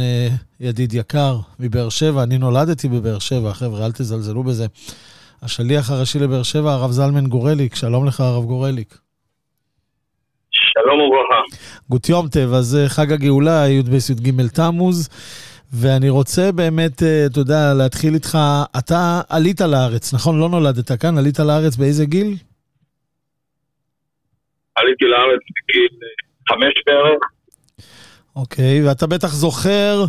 ידיד יקר מבאר שבע, אני נולדתי בבאר שבע, חבר'ה, אל תזלזלו בזה, השליח הראשי לבאר שבע, הרב זלמן גורליק, שלום לך הרב גורליק. שלום וברכה. גוט יום טוב, אז חג הגאולה, י"ב י"ג תמוז, ואני רוצה באמת, אתה יודע, להתחיל איתך, אתה עלית לארץ, נכון? לא נולדת כאן, עלית לארץ באיזה גיל? עליתי לארץ בגיל 5 בערך. אוקיי, ואתה בטח זוכר,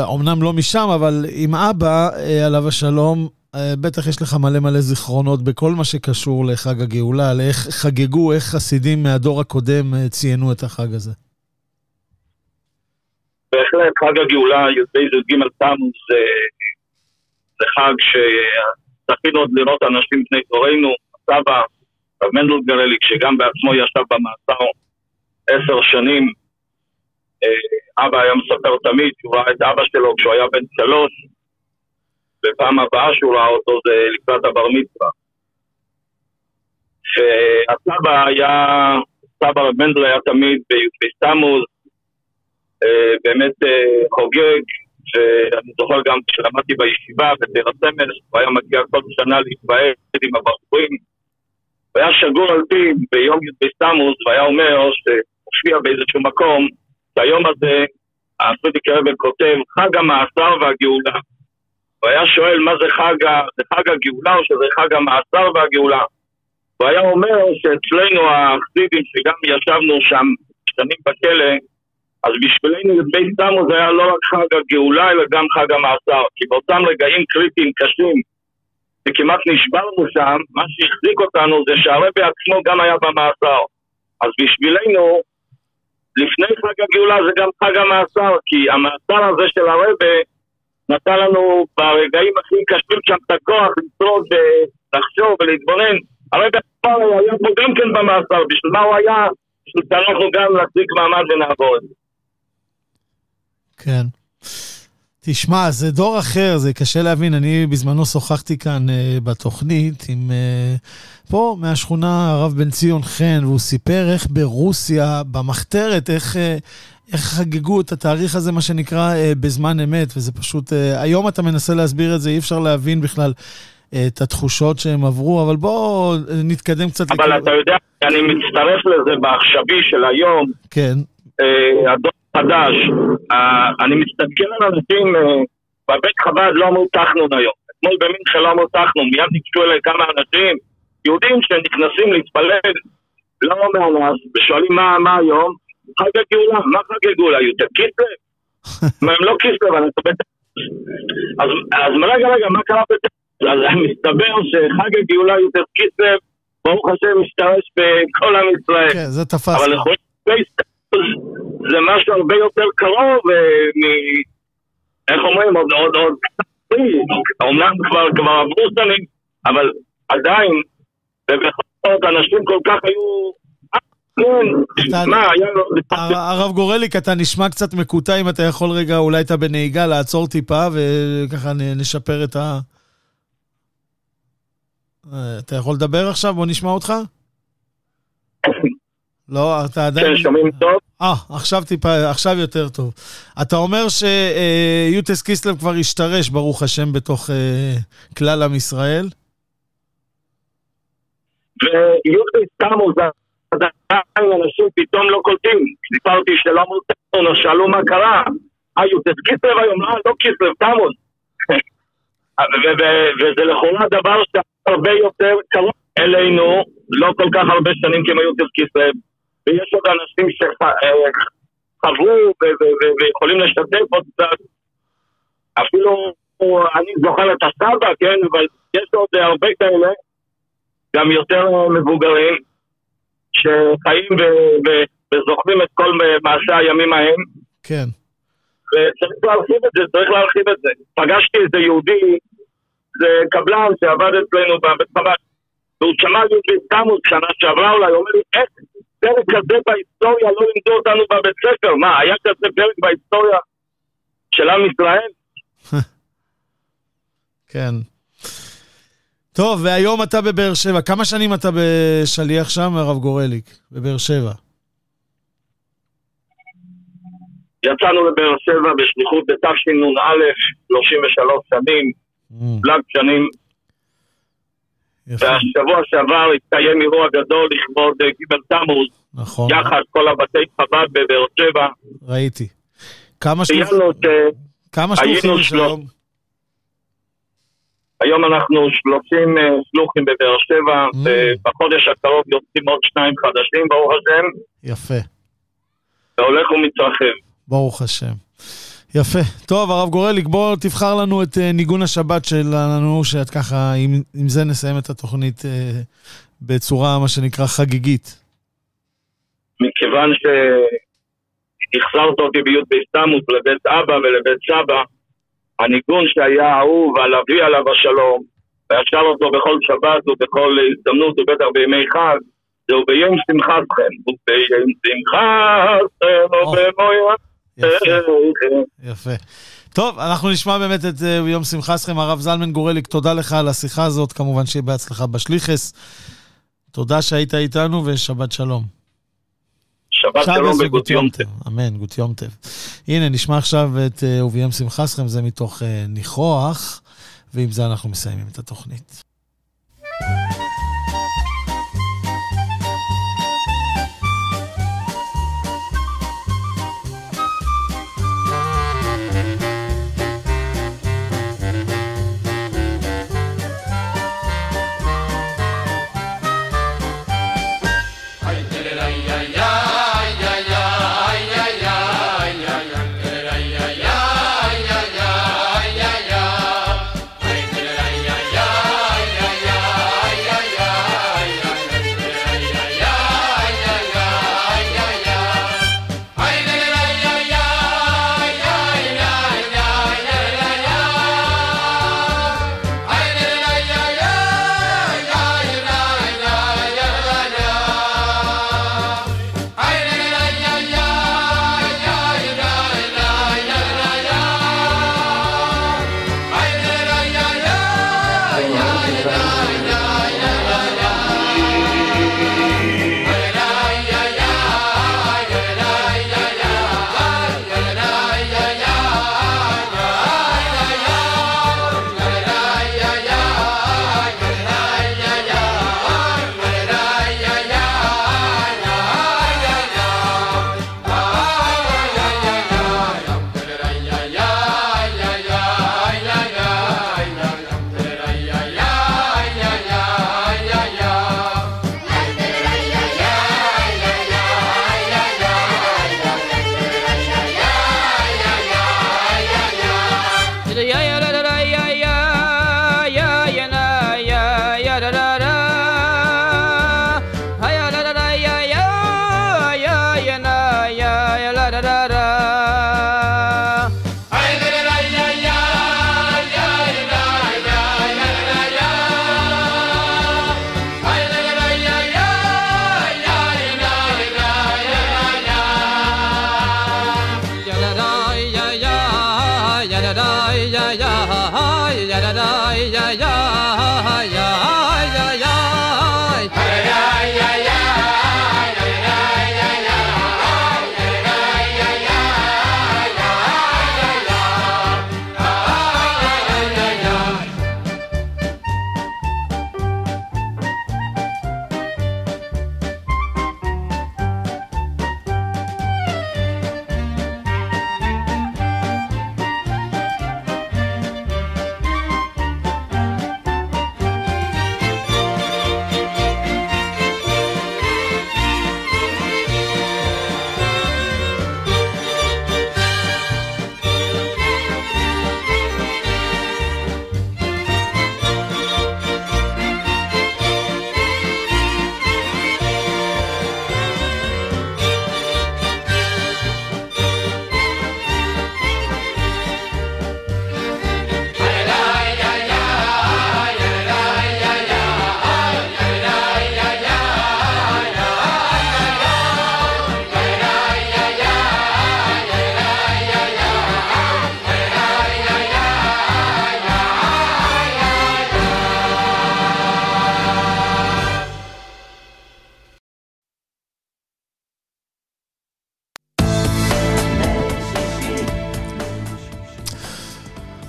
אומנם לא משם, אבל עם אבא, עליו השלום, בטח יש לך מלא זיכרונות בכל מה שקשור לחג הגאולה, לאיך חגגו, איך חסידים מהדור הקודם ציינו את החג הזה. בהחלט, חג הגאולה, י"ב י"ג תמוז, זה חג שזכינו עוד לראות אנשים בני דורנו, הסבא, הרב מנדל גורליק, שגם בעצמו ישב במאסר 10 שנים. אבא היה מספר תמיד, שהוא ראה את אבא שלו כשהוא היה בן 3, בפעם הבאה שהוא ראה אותו זה לקראת הבר מצווה. והסבא היה, סבא הרב מנדל היה תמיד בי"ב תמוז, באמת חוגג, ואני זוכר גם כשלמדתי בישיבה בתל הסמל, הוא היה מגיע כל שנה להתוועד עם הבחורים, והיה שגור על פי ביום י"ב תמוז, והיה אומר שהופיע באיזשהו מקום, שהיום הזה, הפרידיק רבי כותב, חג המאסר והגאולה. והיה שואל מה זה חג הגאולה או שזה חג המאסר והגאולה. והיה אומר שאצלנו החסידים שגם ישבנו שם שנים בכלא, אז בשבילנו י"ב תמוז היה לא רק חג הגאולה, אלא גם חג המאסר. כי באותם רגעים קריטיים קשים, וכמעט נשברנו שם, מה שהחזיק אותנו זה שהרבי עצמו גם היה במאסר. אז בשבילנו, לפני חג הגאולה זה גם חג המאסר, כי המאסר הזה של הרבי נתן לנו ברגעים הכי קשים שם את הכוח לשרוד ולחשוב ולהתבונן. הרבי עצמו היה פה גם כן במאסר, בשביל מה הוא היה? בשביל שאנחנו גם להחזיק מעמד ונעבור את זה. כן. תשמע, זה דור אחר, זה קשה להבין. אני בזמנו שוחחתי כאן בתוכנית עם פה מהשכונה הרב בן ציון חן, והוא סיפר איך ברוסיה, במחתרת, איך חגגו את התאריך הזה, מה שנקרא, בזמן אמת, וזה פשוט, היום אתה מנסה להסביר את זה, אי אפשר להבין בכלל את התחושות שהם עברו, אבל בואו נתקדם קצת. אבל אתה יודע, אני מצטרף לזה בעכשווי של היום, כן. הדור חדש, אני מסתכל על אנשים, בבית חב"ד לא אמרו תחנון היום, אתמול במינכן לא אמרו תחנון, מיד נקשו אליי כמה אנשים, יהודים שנכנסים להתפלל לא מהנס, ושואלים מה היום? חג הגאולה, מה חג הגאולה? יותר כיסלב? מה הם לא כיסלב, אני אסתבר. אז רגע, מה קרה בטקס? אז מסתבר שחג הגאולה יותר כיסלב, ברוך השם משתרש בכל עם ישראל. כן, זה תפס. אבל לכולם זה משהו הרבה יותר קרוב, איך אומרים, עוד אומנם כבר עברו שנים, אבל עדיין, ובכל זאת אנשים כל כך היו... הרב גורליק, אתה נשמע קצת מקוטע, אם אתה יכול רגע, אולי אתה בנהיגה, לעצור טיפה, וככה נשפר את ה... אתה יכול לדבר עכשיו? בוא נשמע אותך? לא, אתה עדיין... כן, שומעים טוב? עכשיו יותר טוב. אתה אומר שיוטס קיסלב כבר השתרש, ברוך השם, בתוך כלל עם ישראל? ויוטס תמוז, עדיין אנשים פתאום לא קולטים. סיפרתי שלא אמרו, שאלו מה קרה. יוטס קיסלב היום, לא קיסלב, תמוז. וזה לכאורה דבר שהרבה יותר קרוב אלינו, לא כל כך הרבה שנים כמו יוטס קיסלב. ויש עוד אנשים שחברו ויכולים לשתף עוד קצת. אפילו אני זוכר את הסבא, כן, אבל יש עוד הרבה כאלה, גם יותר מבוגרים, שחיים וזוכרים את כל מעשה הימים ההם. כן. וצריך להרחיב את זה, פגשתי איזה יהודי, זה קבלן שעבד אצלנו בבית חב"ד, והוא שמע לי תמוז שנה שעברה אולי, הוא אומר לי, איך פרק כזה בהיסטוריה לא לימדו אותנו בבית ספר? מה, היה כזה פרק בהיסטוריה של עם ישראל? כן. טוב, והיום אתה בבאר שבע. כמה שנים אתה בשליח שם, הרב גורליק, בבאר שבע? יצאנו לבאר שבע בשליחות בתשנ"א, 33 שנים, פלג שנים. והשבוע שעבר התקיים אירוע גדול לכבוד ג' תמוז, נכון. יחד כל הבתי חב"ד בבאר שבע. ראיתי. כמה שלוחים יש היום? היום אנחנו 30 שלוחים בבאר שבע, ובחודש הקרוב יוצאים עוד 2 חדשים, ברוך השם. יפה. והולך ומתרחב. ברוך השם. יפה. טוב, הרב גורליק, בוא תבחר לנו את ניגון השבת שלנו, שאת ככה, עם זה נסיים את התוכנית בצורה, מה שנקרא, חגיגית. מכיוון שהחזרת אותי בי' בהסתמוס לבית אבא ולבית סבא, הניגון שהיה אהוב על אבי עליו השלום, וישר אותו בכל שבת ובכל הזדמנות ובטח בימי חג, זהו ביום שמחתכם, וביום שמחתכם ובמויה. יפה. טוב, אנחנו נשמע באמת את יום שמחתכם. הרב זלמן גורליק, תודה לך על השיחה הזאת, כמובן שיהיה בהצלחה בשליחס. תודה שהיית איתנו ושבת שלום. שבת שלום וגות יום טב. אמן, גות יום טב. הנה, נשמע עכשיו את וביום שמחתכם, זה מתוך ניחוח, ועם זה אנחנו מסיימים את התוכנית. Yeah.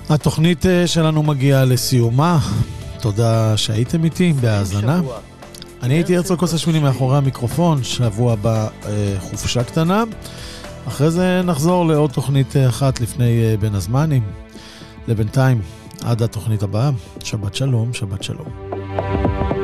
התוכנית שלנו מגיעה לסיומה. תודה שהייתם איתי בהאזנה. אני הייתי הרצל קוסאשווילי מאחורי המיקרופון. שבוע הבא חופשה קטנה. אחרי זה נחזור לעוד תוכנית אחת לפני בין הזמנים. לבינתיים, עד התוכנית הבאה. שבת שלום, שבת שלום.